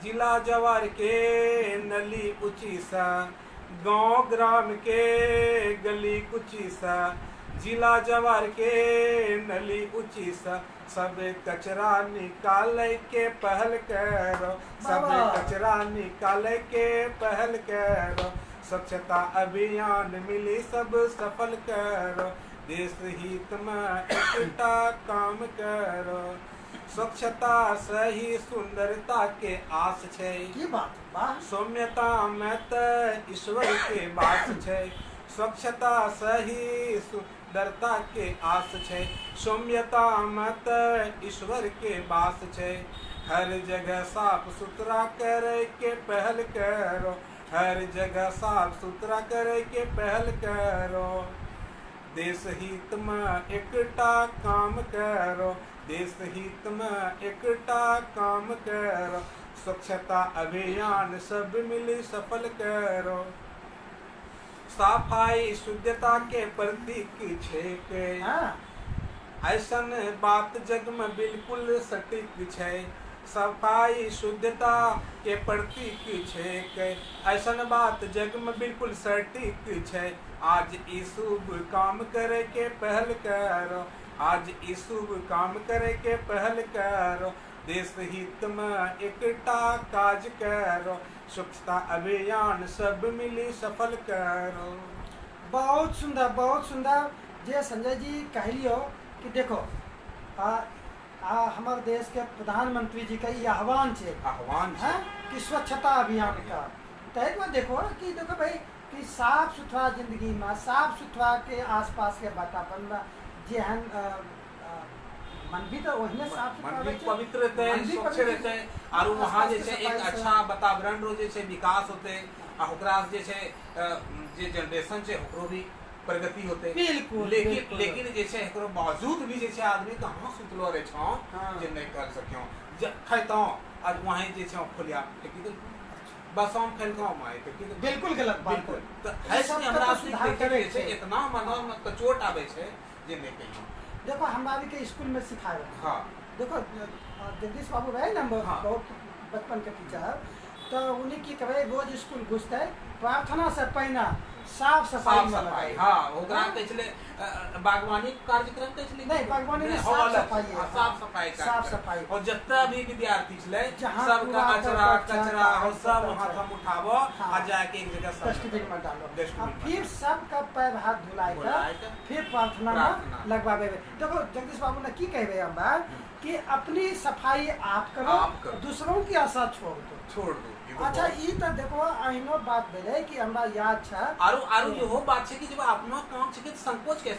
जिला जवार के नली ऊंची सा, गांव ग्राम के गली कुची सा जिला जवार के नली ऊंची सब कचरा निकाल के पहल करो, सब कचरा निकाल के पहल करो, स्वच्छता अभियान मिली सब सफल करो, देश हित में एकटा काम करो, स्वच्छता सही सुंदरता के आस छै, की बात वाह, सौम्यता में त ईश्वर के वास छै, स्वच्छता सही सुंदरता के आस छै, सौम्यता में त ईश्वर के वास छै, हर जगह साफ सुथरा करे के पहल करो, हर जगह साफ सुथरा करे के पहल करो, देश हित में एकटा काम करो, देश हित में एकटा काम करो, स्वच्छता अभियान सब मिली सफल करो, सफाई शुद्धता के प्रतीक छै के ऐसन बात जग में बिल्कुल सटीक छै, सफाई शुद्धता के प्रतीक छै के ऐसन बात जग में बिल्कुल सटीक छै, आज ई शुभ काम करे के पहल करो, आज ई शुभ काम करे के पहल करो, देश हित में एकटा काज करो, स्वच्छता अभियान सब मिली सफल करो। बहुत सुंदर बहुत सुंदर। जे संजय जी कहलियो कि देखो हमार देश के प्रधानमंत्री जी का ये आह्वान है कि स्वच्छता अभियान का तहत में देखो कि देखो भाई कि साफ सुथरा जिंदगी में साफ सुथरा के आसपास के वातावरण में जेहन मन भी तो वही साफ सुथरा मन भी पवित्र रहते हैं, स्वच्छ रहते हैं और वहाँ जैसे एक अच्छा वातावरण रो जैसे विकास होते ओकरा जैसे जे जनरेशन से ओकरो भी प्रगति होते बिल्कुल लेकिन जैसे एकरो बावजूद भी जैसे आदमी कहाँ सुतलो रहे छौ जे नहीं कर सकियो खैतो आज वहीं जे छौ खोलिया लेकिन बस हम खेलको माय बिल्कुल गलत बात बिल्कुल तो ऐसे हमरा सुधार करे छै इतना मनोर में कचोट आवे छै जे नहीं कहियो। देखो हमारे के स्कूल में सिखाया हां देखो जगदीश बाबू रहे ना बहुत बचपन के टीचर तो उन्हीं की कहे रोज स्कूल घुसते प्रार्थना से पहले साफ सफाई हाँ ओकरा कहै छले बागवानी कार्यक्रम कहै छले नहीं बागवानी में साफ सफाई और जितना भी विद्यार्थी छले सबका कचरा और सब हाथ उठावो आ जाके एक जगह डस्टबिन में डालो फिर सबका पैर हाथ धुलाई कर फिर प्रार्थना में लगवावे। देखो जगदीश बाबू ने की कहबे हम बात कि अपनी सफाई आप करो दूसरों की आशा छोड़ दो। अच्छा ई तो देखो अहिनो बात भेले कि हमरा याद छ आरो इहो बात छै कि जब अपनो काम छै कि संकोच के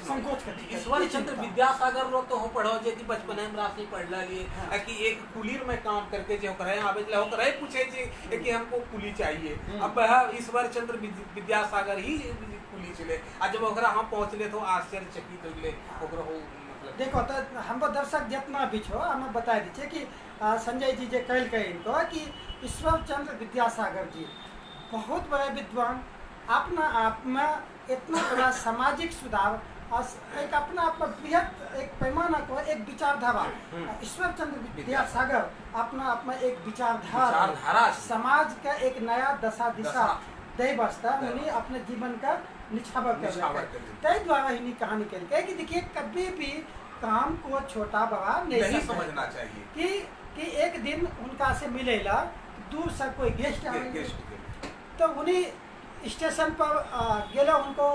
ईश्वर चंद्र विद्यासागर रो तो हो पढ़ो जे कि बचपन में राशि पढ़ला लिए कि एक कुलीर में काम करके जे ओकरे आवे ले ओकरे पूछे छै कि हमको कुली चाहिए अब ईश्वर चंद्र विद्यासागर ही कुली छले आ जब ओकरा हम पहुंचले तो आश्चर्यचकित हो गेले ओकरो मतलब। देखो तो हमको दर्शक जितना भी छो हम बता दी कि संजय जी जे कहल के इनको कि ईश्वर चंद्र विद्यासागर जी बहुत बड़े विद्वान अपना आप में इतना बड़ा सामाजिक सुधार एक अपना आप में बृहद एक पैमाना को एक विचारधारा ईश्वर चंद्र विद्यासागर अपना आप में एक विचारधारा समाज का एक नया दशा दिशा दे वास्ता उन्हें अपने जीवन का निछावर कर तय द्वारा ही कहानी करके कि देखिए कभी भी काम को छोटा बड़ा नहीं समझना चाहिए कि एक दिन उनका से मिलेला दूर से कोई गेस्ट आएंगे तो उन्हीं स्टेशन पर गेला उनको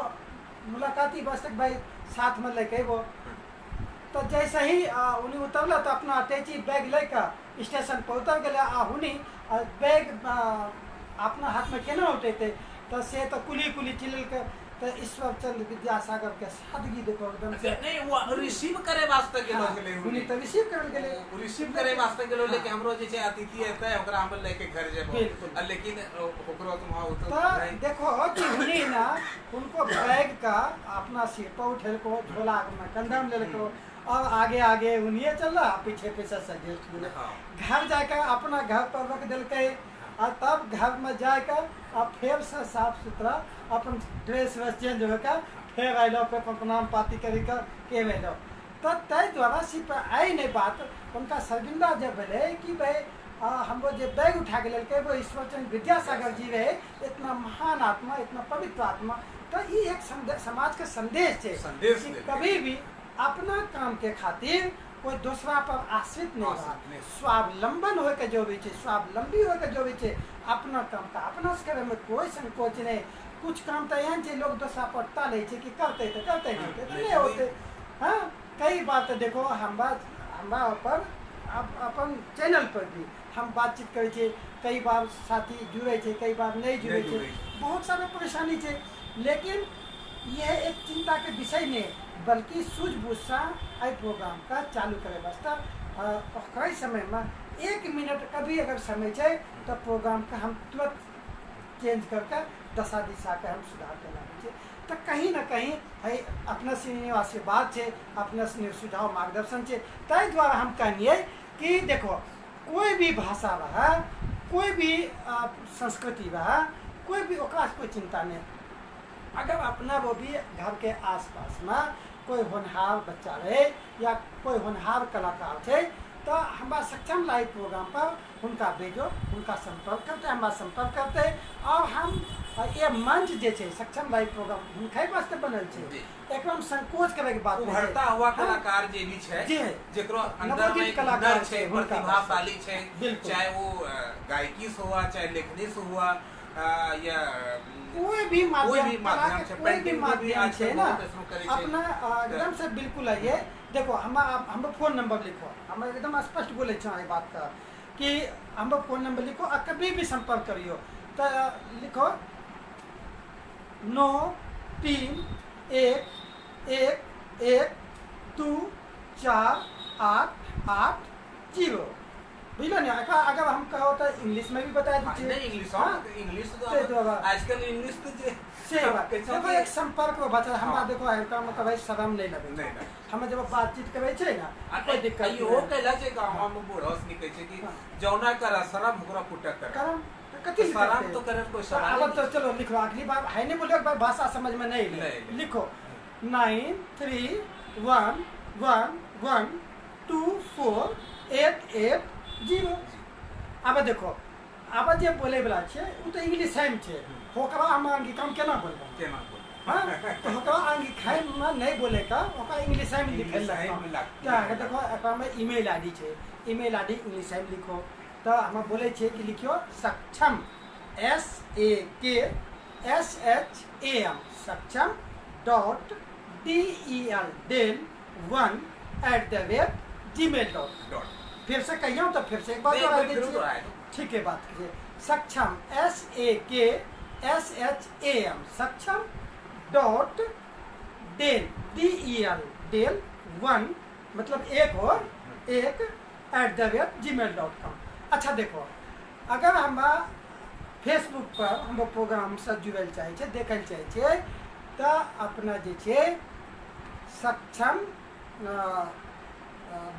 मुलाकाती बस भाई साथ में लेके वो तो जैसे ही उन्हें उतरला तो अपना अटैची बैग लेकर स्टेशन पर उतर गया उन्हीं बैग अपना हाथ में केना उठेते तो से तो कुली चिल्ल के तो ईश्वर चंद्र विद्यासागर के सादगी देखो एकदम से नहीं वो रिसीव करे वास्ते गेलो गेले उन्हीं तो रिसीव करल गेले रिसीव करे वास्ते गेलो लेकिन हमरो जे छै अतिथि एतै ओकरा हम लेके घर जेबो लेकिन ओकरो तुम तो देखो कि उन्हीं ना उनको बैग का अपना सिर पर उठेल को झोला में कंधा में ले को और आगे उन्हीं चल रहा पीछे से गेस्ट मिले घर जाकर अपना घर पर रख दिल के और तब घर में जाकर और फिर से साफ सुथरा अपन ड्रेस वेस चेंज होकर फिर आइलो पे प्रणाम पाती कर के वेलो तो तय द्वारा सिर्फ आई नहीं बात उनका शर्मिंदा जब बोले कि भाई हम वो जो बैग उठा के ललके वो ईश्वरचंद्र विद्यासागर जी रहे, इतना महान आत्मा, इतना पवित्र आत्मा। तो ये एक समाज का संदेश है कि कभी भी अपना काम के खातिर कोई दूसरा पर आश्रित नहीं रहा, स्वावलंबन हो के जो भी छे, स्वावलंबी हो के जो भी छे, अपना काम का अपना से करे में कोई संकोच नहीं। कुछ काम तो यहाँ छे लोग दूसरा पर टाले छे कि करते नहीं होते। हाँ, कई बात देखो हमरा ऊपर अपन चैनल पर भी हम बातचीत करे छे, कई बार साथी जुड़े छे, कई बार नहीं जुड़े छे, बहुत सारा परेशानी छे। लेकिन यह एक चिंता के विषय नहीं, बल्कि सूझबूझ सा आई प्रोग्राम का चालू करे वास्ते कई समय में 1 मिनट कभी अगर समय छे तो प्रोग्राम का हम तुरंत चेंज करके दशा दिशा के हम सुधार करना चाहिए। तो कहीं ना कहीं है अपना से आशीर्वाद है, अपना से सुझाव मार्गदर्शन है। तय द्वारा हम कहिए कि देखो कोई भी भाषा रहा, कोई भी संस्कृति रहा, कोई भी ओकरा से कोई चिंता नहीं। अगर अपना वो भी घर के आसपास में कोई होनहार बच्चा रहे या कोई होनहार कलाकार थे तो हमारा सक्षम लाइव प्रोग्राम पर उनका भेजो, उनका संपर्क करते, हमारा संपर्क करते और हम ये मंच जे छे सक्षम लाइव प्रोग्राम उनके वास्ते बनल छे, एकदम संकोच करे के बात उभरता हुआ कलाकार जे भी छे, जेकरो अंदर में कलाकार छे, प्रतिभाशाली छे, चाहे वो गायकी से हुआ, चाहे लेखनी से हुआ या कोई भी माध्यम से ना अपना एकदम से बिल्कुल है। ये देखो हम फोन नंबर लिखो, हम एकदम स्पष्ट बोले छे बात का कि हम फोन नंबर लिखो और कभी भी संपर्क करियो। तो लिखो 9 3 1 1 1 2 4 8 8 0। बुझलो नहीं, अगर हम कहो तो इंग्लिश में भी बता दीजिए। इंग्लिश तो आजकल इंग्लिश तो देखो एक संपर्क में बचा हमरा देखो का मतलब भाई शर्म नहीं लगे हम जब बातचीत करे छे ना कोई दिक्कत यो कहला छे गांव में बूढ़स निकले छे कि जौना कर शर्म ओकरा फुटक कर कति शर्म तो करे कोई शर्म। अब तो चलो लिखो, अगली बार है नहीं बोलो भाषा समझ में नहीं लिखो 9 3 1 1 1 2 4 8 8 0। अब देखो अब जे बोले वाला छे उ तो इंग्लिश है छे, ओकरा हम अंगिका में केना बोलबो हां तो ओकरा अंगिका में नहीं बोले का ओकरा इंग्लिश में लिखल है। क्या है देखो एकरा में ईमेल आईडी छे, ईमेल आईडी इंग्लिश में लिखो। तो हम बोले छे कि लिखियो सक्षम SAKSHAM सक्षम del1@gmail.com। फिर से कहियो तो फिर से एक बार दोहरा दीजिए, ठीक है बात कीजिए। सक्षम SAKSHAM सक्षम del1 मतलब एक और एक @gmail.com। अच्छा देखो अगर हम फेसबुक पर हम प्रोग्राम से जुड़ल चाहे देखल चाहे तो अपना जे छे सक्षम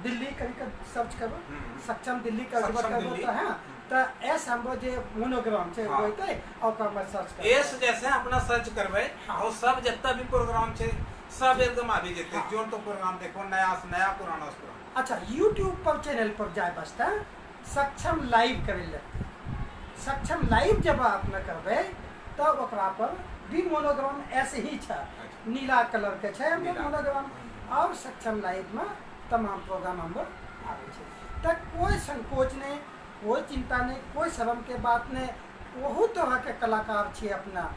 दिल्ली करके सर्च करो, सक्षम दिल्ली करके करबो तो हां तो एस हमरो जे मोनोग्राम छे होइते ओकर में सर्च करो। एस जैसे अपना सर्च करबे और सब जत्ता भी प्रोग्राम छे सब एकदम आबि जेते। जोन तो प्रोग्राम देखो नया से नया पुराना से पुराना। अच्छा YouTube पर चैनल पर जाए बसता सक्षम लाइव करे ले, सक्षम लाइव जब आप न करबे तो ओकरा पर भी मोनोग्राम ऐसे ही छे, नीला कलर के छे मोनोग्राम और सक्षम लाइव में तमाम प्रोग्राम हम आवे छे। तो कोई संकोच नहीं, कोई चिंता नहीं, कोई शर्म के बात नहीं। बहुत तरह के कलाकार छे, अपना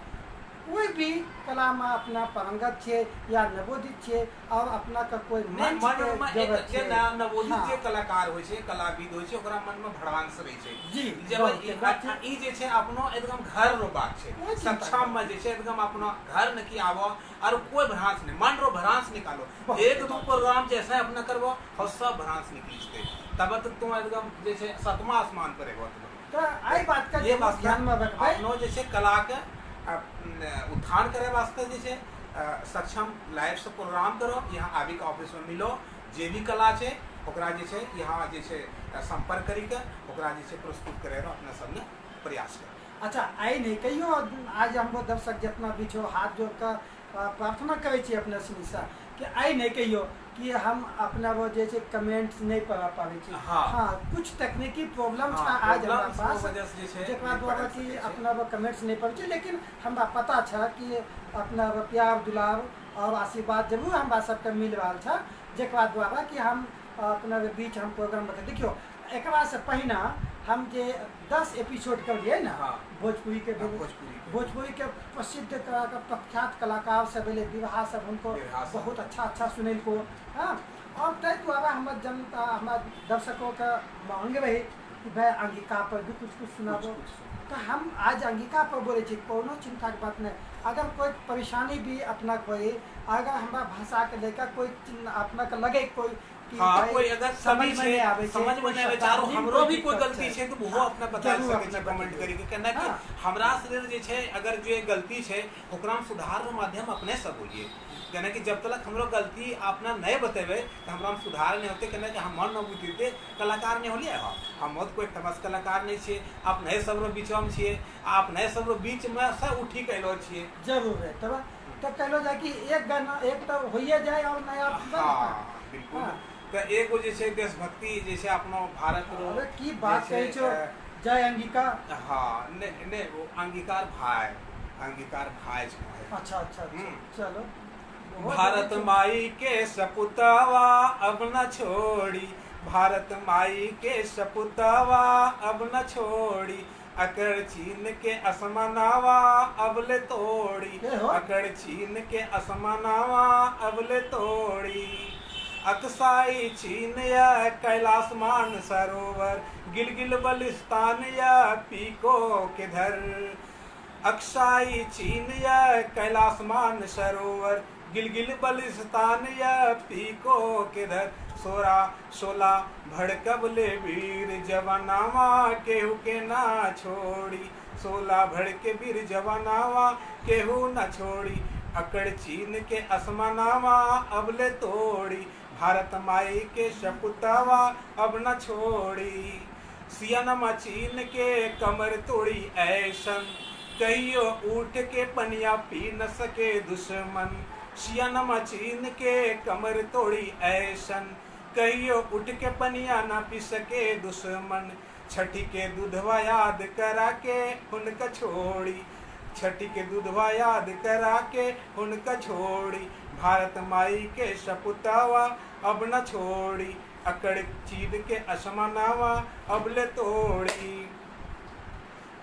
कोई भी कला में अपना पारंगत छे या नवोदित छे और अपना का कोई मंच के जगह छे ना नवोदित जे कलाकार होय छे, कलाविद होय छे, ओकरा मन में भड़वांस रही छे जी। जब ई जे छे अपनो एकदम घर रो बात छे, सक्षम में जे छे एकदम अपना घर न की आवो और कोई भ्रांस नहीं, मन रो भ्रांस निकालो। एक दो प्रोग्राम जैसे अपना करबो और सब भ्रांस निकल जते, तब तक तुम एकदम जे छे सातवां आसमान पर रहबो। तो आई बात का ये बात ध्यान में रखबै अपनो जे छे कला के उत्थान करे वास्ते जे छे सक्षम लाइव से प्रोग्राम करो, यहाँ आबि के ऑफिस में मिलो, जे भी कला छे ओकरा जे छे यहाँ जे छे संपर्क करी के ओकरा जे छे प्रस्तुत करे रो अपना संगे प्रयास करो। अच्छा आई नहीं कहियो आज हमको दर्शक जितना भी छो हाथ जोड़ कर प्रार्थना करे छी अपने से कि आई नहीं कहियो कि हम अपना वो जैसे कमेंट्स नहीं पढ़ा पावे छी। हाँ कुछ तकनीकी प्रॉब्लम था आज हमारा पास जेकरा द्वारा कि अपना वो कमेंट्स नहीं पढ़ छी, लेकिन हमरा पता था कि अपना वो प्यार दुलार और आशीर्वाद जरूर हमरा सबके मिल रहा था, जेकरा द्वारा कि हम अपना बीच हम प्रोग्राम रखे। देखियो एकरा से पहिना हम जे 10 एपिसोड करिए ना भोजपुरी के भोजपुरी के प्रसिद्ध प्रख्यात कलाकार सब एले, विवाह सब उनको बहुत अच्छा सुनल को। हाँ और तै द्वारा हमार जनता हमार दर्शकों का मांग रही कि भाई अंगिका पर भी कुछ सुनाबो, तो हम आज अंगिका पर बोले छी, कोनो चिंता की बात नहीं। अगर कोई परेशानी भी अपना कोई अगर हमारा भाषा के लेकर कोई अपना के लगे कोई कोई अगर समझ में आवे चारो हमरो भी कोई गलती छे तो वो अपना बता सके छे कमेंट करी के कहना कि हमरा से जे छे अगर जो गलती छे ओकरा में सुधार रो माध्यम अपने सब होइए। कहना कि जब तक हमरो गलती अपना नहीं बतेबे तो हमरा में सुधार नहीं होते। कहना कि हम मन न बुझते कलाकार नहीं होलिए हम बहुत कोई फेमस कलाकार नहीं छे, आप नए सब रो बीच में छिए, आप नए सब रो बीच में सब उठी कैलो छिए जरूर है तब कहलो जाए कि एक गाना एक तो होइए जाए और नया बिल्कुल। तो एगो जैसे देशभक्ति जैसे अपनो भारत रो की बात कहे छो जय अंगिका। हाँ ने वो अंगीकार भाई छे। अच्छा चलो। भारत माई के सपुतवा अब न छोड़ी, भारत माई के सपुतवा अब न छोड़ी, अकड़ चीन के असमनावा अब ले तोड़ी, अकड़ चीन के असमनावा अब ले तोड़ी, अक्साई चीन या कैलाश मान सरोवर, गिलगिल बलिस्तान या पीको के धर, अक्साई चीन या कैलाश मान सरोवर, गिलगिल बलिस्तान या पीको के धर, सोला भड़कबले वीर जवानावा केहू के ना छोड़ी, सोला भड़के वीर जवानावा केहू ना छोड़ी, अकड़ चीन के असमनावा अब ले तोड़ी, भारत माई के शपुतवा अब न छोड़ी, सियानमा चीन के कमर तोड़ी ऐसन, कहियो उठ के पनिया पी न सके दुश्मन, सियानमा चीन के कमर तोड़ी ऐसन, कहियो उठ के पनिया न पी सके दुश्मन, छठी के दूधवा याद करा के उनका छोड़ी, छठी के दूधवा याद करा के उनका छोड़ी, भारत माई के सपुतवा अब न छोड़ी, अकड़ चीन के असमनावा अब ले तोड़ी,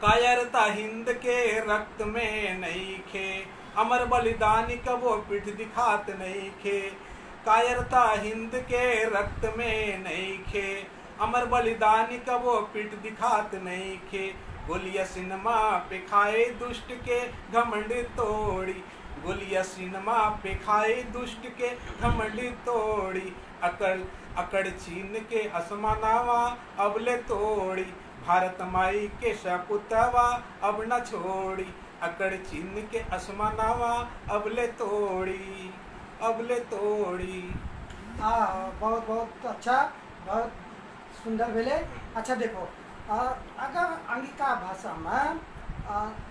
कायरता हिंद के रक्त में नहीं खे, अमर बलिदानी कबो पीठ दिखात नहीं खे, कायरता हिंद के रक्त में नहीं खे, अमर बलिदानी कबो पीठ दिखात नहीं खे, गोलिया सिनेमा पे खाए दुष्ट के घमंड तोड़ी, गोलिया सिनेमा पे खाए दुष्ट के घमंड तोड़ी, अकड़ चीन के असमनावा अब ले तोड़ी, भारत माई के सपुतवा अब न छोड़ी, अकड़ चीन के असमनावा अब ले तोड़ी, अब ले तोड़ी। बहुत बहुत अच्छा, बहुत सुंदर भेले। अच्छा देखो अगर अंगिका भाषा में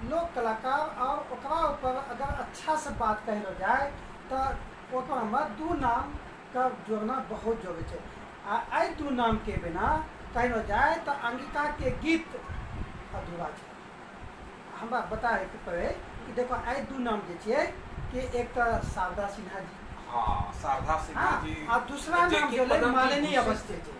लोक कलाकार और ओकरा ऊपर अगर अच्छा से बात कहलो जाए तो ओकरा में दू नाम का जोड़ना बहुत जरूरी है। आई दू नाम के बिना कहलो जाए तो अंगिका के गीत अधूरा है। हमरा बताए के पड़े कि देखो आई दू नाम जे छिए कि एक तो शारदा सिन्हा जी, शारदा सिन्हा जी, और दूसरा नाम जो है मालिनी अवस्थी जी।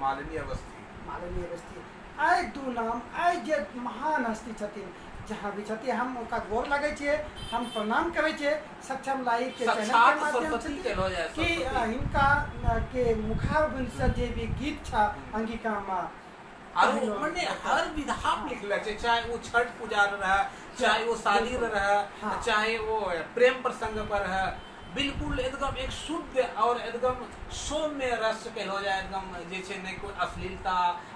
मालिनी अवस्थी आई दू नाम आई जे महान हस्ती छथिन, जहाँ भी छथिन हम उनका गोर लगे छे, हम प्रणाम करे छे सक्षम लाइव के चैनल के माध्यम से कि हिनका के मुखारबिंद से जे भी गीत छा अंगिका में मने हर विधा में लिखला छे, चाहे वो छठ पूजा रहा, चाहे वो शादी रहा, चाहे वो प्रेम प्रसंग पर है, बिल्कुल एकदम एक शुद्ध और एकदम सौम्य रस कहलो जाए, एकदम जैसे नहीं कोई अश्लीलता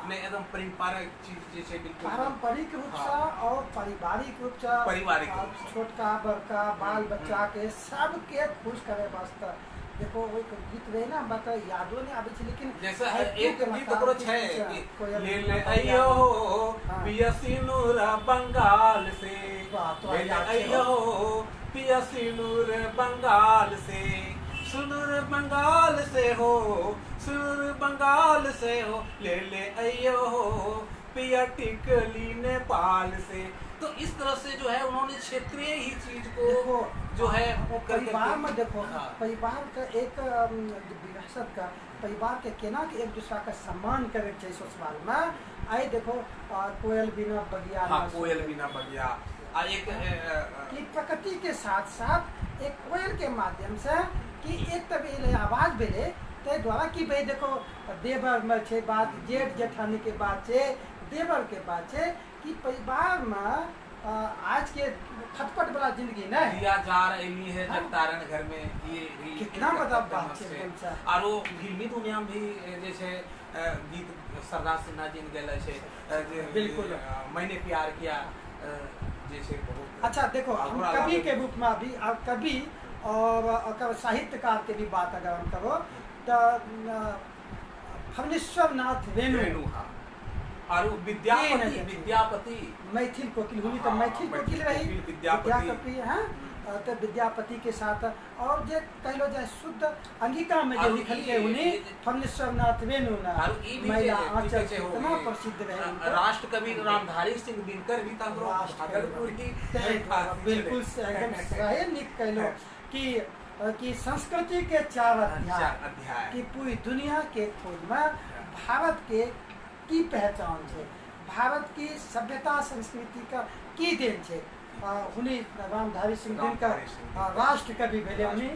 नहीं, एकदम पारंपरिक चीज जैसे बिल्कुल पारंपरिक रूप से और पारिवारिक रूप से छोटका बड़का बाल बच्चा के सबके खुश करे वास्ते देखो वो गीत रहे ना बात यादो नहीं आवे छे, लेकिन जैसे एक गीत ओकरो छै कि ले ले अइयो पिया सिनुर बंगाल से, ले ले अइयो पिया सिनुर बंगाल से, बंगाल से हो, सुर बंगाल से हो, ले ले अयो हो पिया टिकली नेपाल से। तो इस तरह से जो है उन्होंने क्षेत्रीय ही चीज को देखो जो है परिवार में देखो हाँ। परिवार का एक विरासत का परिवार के केना के एक दूसरा का सम्मान करे चाहिए ससुराल में। आई देखो कोयल बिना बगिया हाँ, कोयल बिना बगिया एक कि प्रकृति के साथ साथ एक कोयल के माध्यम से कि एक तब आवाज भेले ते द्वारा कि भाई देखो देवर में छे बात जेठ जेठानी के बात छे देवर के बात छे कि परिवार में आज के खटपट वाला जिंदगी न दिया जार एली है जगतारण घर में ये कितना बड़ा बात छे एकदम से। और वो फिल्मी दुनिया में भी जैसे गीत सरदार सिन्हा जी ने गेले छे बिल्कुल मैंने प्यार किया जैसे बहुत अच्छा देखो हम कवि के रूप में अभी कवि और साहित्यकार के भी बात अगर हम करो तो फणीश्वर नाथ रेणु और विद्यापति मैथिल कोकिल हुई तो मैथिल कोकिल रही विद्यापति है तो विद्यापति के साथ और जे कहलो जाए शुद्ध अंगिका में जो लिखल के उन्हें फणीश्वर नाथ रेणु ना महिला आंचल कितना प्रसिद्ध रहे। राष्ट्र कवि रामधारी सिंह दिनकर भी भागलपुर की बिल्कुल एकदम सही निक कहलो कि संस्कृति के 4 अध्याय की पूरी दुनिया के खोज में भारत के की पहचान है, भारत की सभ्यता संस्कृति का की देन है। उन्हीं रामधारी सिंह दिनकर राष्ट्र कवि भेले उन्हीं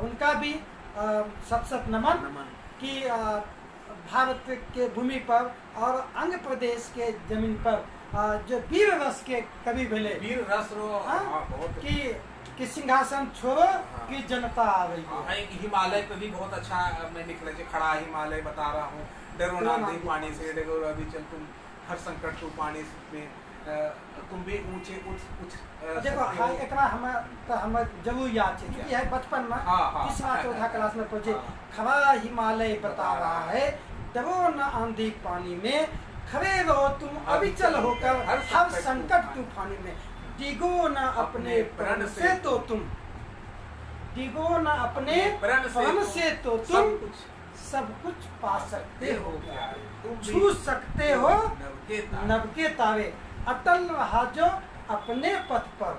उनका भी सत नमन कि भारत के भूमि पर और अंग प्रदेश के जमीन पर जो वीर रस के कवि भेले वीर रस कि सिंहासन छोड़ो कि जनता आ रही है। हिमालय पे भी बहुत अच्छा मैं लिख रहे खड़ा हिमालय बता रहा हूँ डरो ना दे पानी से डरो अभी चल तुम हर संकट तू पानी में तुम भी ऊंचे कुछ देखो हां एकरा हम जरूर याद है क्योंकि है बचपन में 3वा-4था क्लास में पढ़े खड़ा हिमालय बता रहा है डरो ना आंधी पानी में खड़े रहो तुम अविचल होकर हर संकट तूफानी में डिगो ना अपने प्रण से तो तुम डिगो ना अपने प्रण से तो तुम सब कुछ पा सकते हो छू सकते हो नभ के तारे अटल रहा जो अपने पथ पर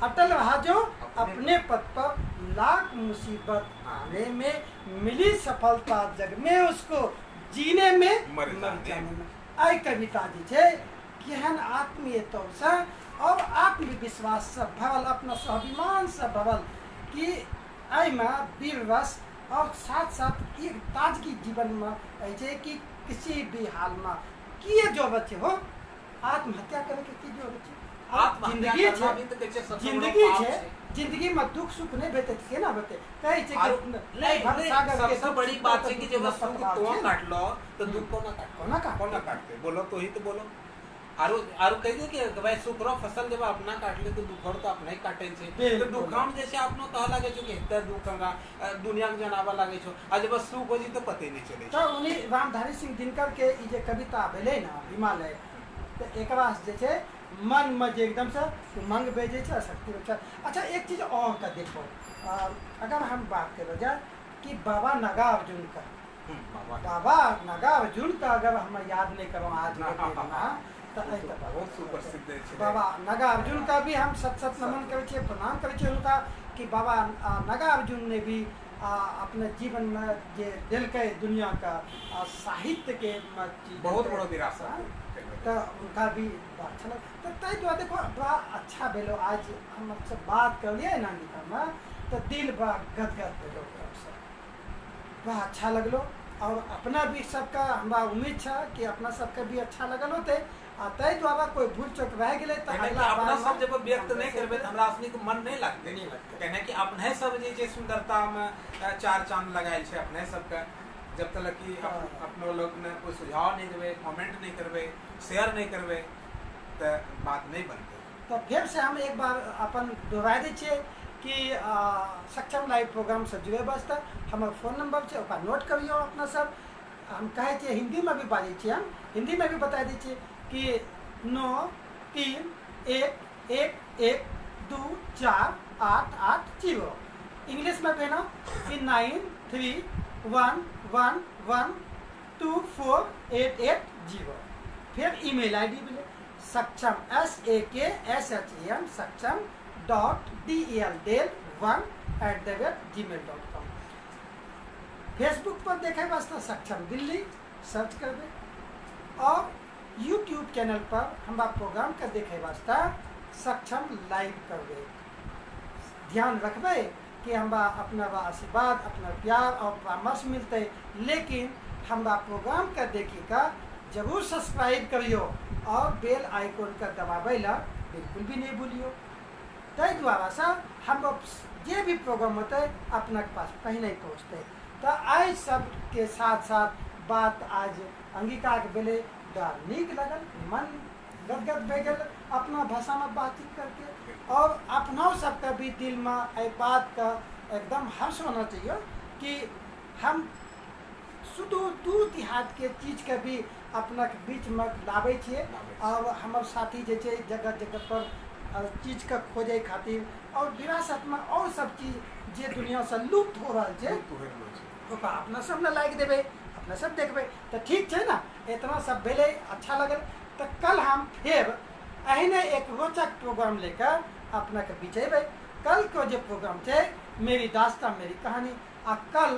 अटल रहा जो अपने पथ पर लाख मुसीबत आने में मिली सफलता जग में उसको जीने में मर जाने में। आई कविता जी छे केहन आत्मीयता से और आत्मविश्वास से भरल अपना स्वाभिमान से भरल कि आई में वीर रस और साथ साथ एक ताजगी जीवन में ऐसे कि किसी भी हाल में किए जो बच्चे हो आत्महत्या करे के की जो बच्चे जिंदगी में दुख सुख नहीं बेटे केना बेटे कहे छे कि सबसे बड़ी बात है कि जब सुख तो काट लो तो दुख को ना काटते बोलो तो ही तो बोलो आरो कह दे कि भाई सुखरो फसल जब अपना काट ले तो दुखरो तो अपना ही काटे छे तो दुखम जैसे आपनो कह लागे छो कि हेतर दुख हमरा दुनिया के जनावा लागे छो आज बस सुख हो जी तो पते नहीं चले तो उन्हीं रामधारी सिंह दिनकर के ई जे कविता भेले ना हिमालय तो एकरा जे छे मन में जे एकदम से उमंग भेजे छे शक्ति बच्चा। अच्छा एक चीज और का देखो अगर हम बात करो जाए कि बाबा नागार्जुन का बाबा नागार्जुन का अगर हम याद नहीं करो आज बहुत सुप्रसिद्ध है बाबा नागार्जुन का भी हम सत नमन करे छे प्रणाम करे छे उनका कि बाबा नागार्जुन ने भी अपने जीवन में जे दिल के दुनिया का साहित्य के बहुत बड़ा विरासत तो उनका भी अच्छा लगा तो तय जो देखो बड़ा अच्छा भेलो आज हम आपसे बात कर लिए ना में तो दिल बड़ा गदगद भेलो बड़ा अच्छा लगलो और अपना भी सबका हमारा उम्मीद था कि अपना सबका भी अच्छा लगल होते तय द्वारा कोई भूल चूक रह गेले तो अपना सब जब व्यक्त नहीं करबे त हमरा असली को मन नहीं लगते कहने कि अपने सब जे सुंदरता में 4 चांद लगायल छे अपने सबका जब तक कि अपनो लोग ने कोई सुझाव नहीं देवे कमेंट नहीं करबे शेयर नहीं करबे तो बात नहीं बनते। तो फिर से हम एक बार अपन दोहरा दै छियै कि सक्षम लाइव प्रोग्राम से जुड़े वास्ते हमारे फोन नंबर छे ओकरा नोट करियो अपना सब हम कहे छियै हिंदी में भी बाजै छियै हम हिंदी में भी बता दै छियै कि 93111124880 इंग्लिश में कहना कि 9311124880। फिर ईमेल आईडी मिले सक्षम SAKSHEM sakcham.del1@gmail.com। फेसबुक पर देखे वास्ते सक्षम दिल्ली सर्च कर दे और यूट्यूब चैनल पर हमारा प्रोग्राम का देखे वास्ते सक्षम लाइव कर दे। ध्यान रखबे कि हमारा अपना आशीर्वाद अपना प्यार और परामर्श मिलते, लेकिन हमारा प्रोग्राम का देखी का जरूर सब्सक्राइब करियो और बेल आइकन का दबावे ला बिल्कुल भी नहीं भूलियो। तय द्वारा से हम जे भी प्रोग्राम होते अपना के पास पहले ही पहुँचते। तो आज सब के साथ साथ बात आज अंगिका के बेले नीक लगल, मन गदगद भे गल अपना भाषा में बातचीत करके, और अपना सबका भी दिल में ए बात का एकदम हर्ष होना चाहिए कि हम सुदूर दूर देहात के चीज के भी अपना के बीच में लावे छिए, और हमारे साथी जे जगह जगह पर चीज का खोजे खातिर और विरासत में और सब चीज जे दुनिया से लुप्त हो रहा है ओकरा अपना सब न लाइक देवे, अपना सब देखबे तो ठीक है ना। इतना सब भेले अच्छा लगल। तो कल हम फिर अहिने एक रोचक प्रोग्राम लेकर अपना के बीच अबे। कल को जो प्रोग्राम है मेरी दास्तान मेरी कहानी, आ कल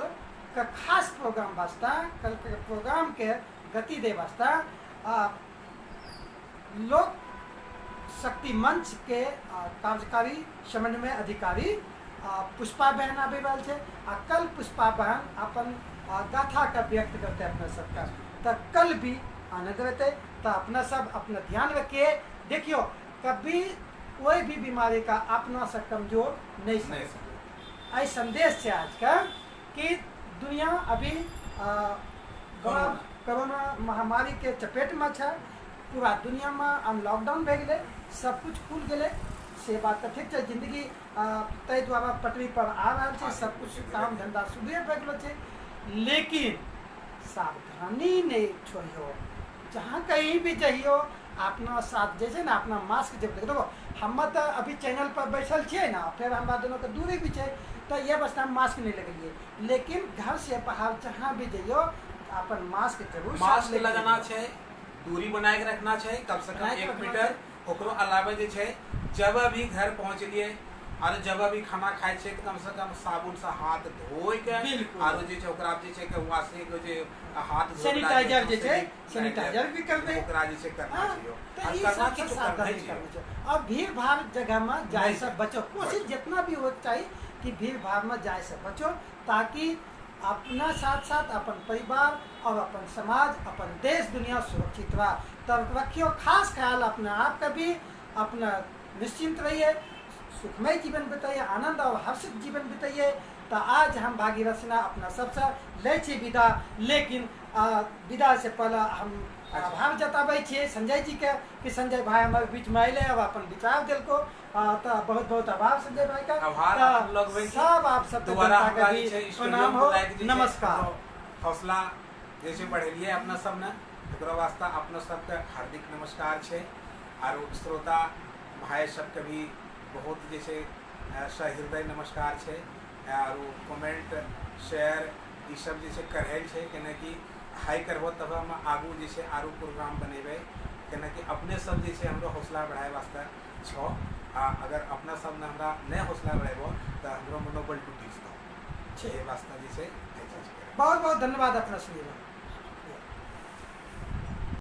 का खास प्रोग्राम वास्ता, कल के प्रोग्राम के गति दे वास्ता लोक शक्ति मंच के कार्यकारी समन्वय अधिकारी पुष्पा बहन आबे वाल छे। कल पुष्पा बहन अपन गाथा का व्यक्त करते अपना सबका। तो कल भी आनंद रहते। तो अपना सब अपना ध्यान रखिए। देखियो कभी कोई भी बीमारी का अपना से कमजोर नहीं समझ। आई संदेश है आज का कि दुनिया अभी कोरोना महामारी के चपेट में है। पूरा दुनिया में लॉकडाउन भे गए, सब कुछ खुल गए से बात तो ठीक है। जिंदगी तय द्वारा पटरी पर आ रहा है, सब कुछ काम धंधा सुबह भे गए, लेकिन सावधानी नहीं छोड़ियो। जहाँ कहीं भी जाइयो अपना साथ जैसे ना अपना मास्क जब देखो हम तो अभी चैनल पर बैठल छे ना, फिर हमारा दोनों के दूरी भी है तो ये बस हम मास्क नहीं लगेंगे, लेकिन घर से बाहर जहाँ भी जाइयो अपन मास्क जरूर मास्क लगाना है, दूरी बनाए के रखना है कम से कम 1 मीटर। ओकरो अलावा जे छै जब भी घर पहुँचलिए और जब भी खाना खाए छे कम से कम साबुन से हाथ धोए के और जे छै ओकरा जे छै के वासे के जे हाथ सैनिटाइजर जे छै सैनिटाइजर भी कर दे ओकरा जे छै करना चाहिए। तो ये सब सावधानी करना चाहिए। और भीड़ भाड़ जगह में जाए से बचो, कोशिश जितना भी हो चाहिए कि भीड़ भाड़ में जाए से बचो, ताकि अपना साथ साथ अपन परिवार और अपन समाज अपन देश दुनिया सुरक्षित रहा। तब रखियो खास ख्याल अपने आप का भी, अपना निश्चिंत रहिए, सुखमय जीवन बिताइए, आनंद और हर्षित जीवन बिताइए। तो आज हम भागीरथ सिन्हा अपना सबसे ले छी विदा, लेकिन विदा से पहले हम आभार जताबे छे संजय जी के कि संजय भाई हमारे बीच में अले और अपन विचार दिल को। तो बहुत बहुत आभार संजय भाई का। सब आप सब प्रणाम हो, नमस्कार। हौसला जैसे बढ़ेलिए अपना सब ने वास्ता अपना सबके हार्दिक नमस्कार छे। और श्रोता भाई सबके भी बहुत जैसे सहृदय नमस्कार छे। और कमेंट शेयर ये सब जैसे करेल छे कि हाई करबो तब हम आगू जैसे आरू प्रोग्राम बनेबे कि अपने सब जैसे हमरो हौसला बढ़ाए वास्ते छो। अगर अपना सब ने हमरा नहीं हौसला बढ़ेबो तो हमरो मनोबल टूटी जतो। ये वास्ता जैसे बहुत बहुत धन्यवाद अपना सुनिए।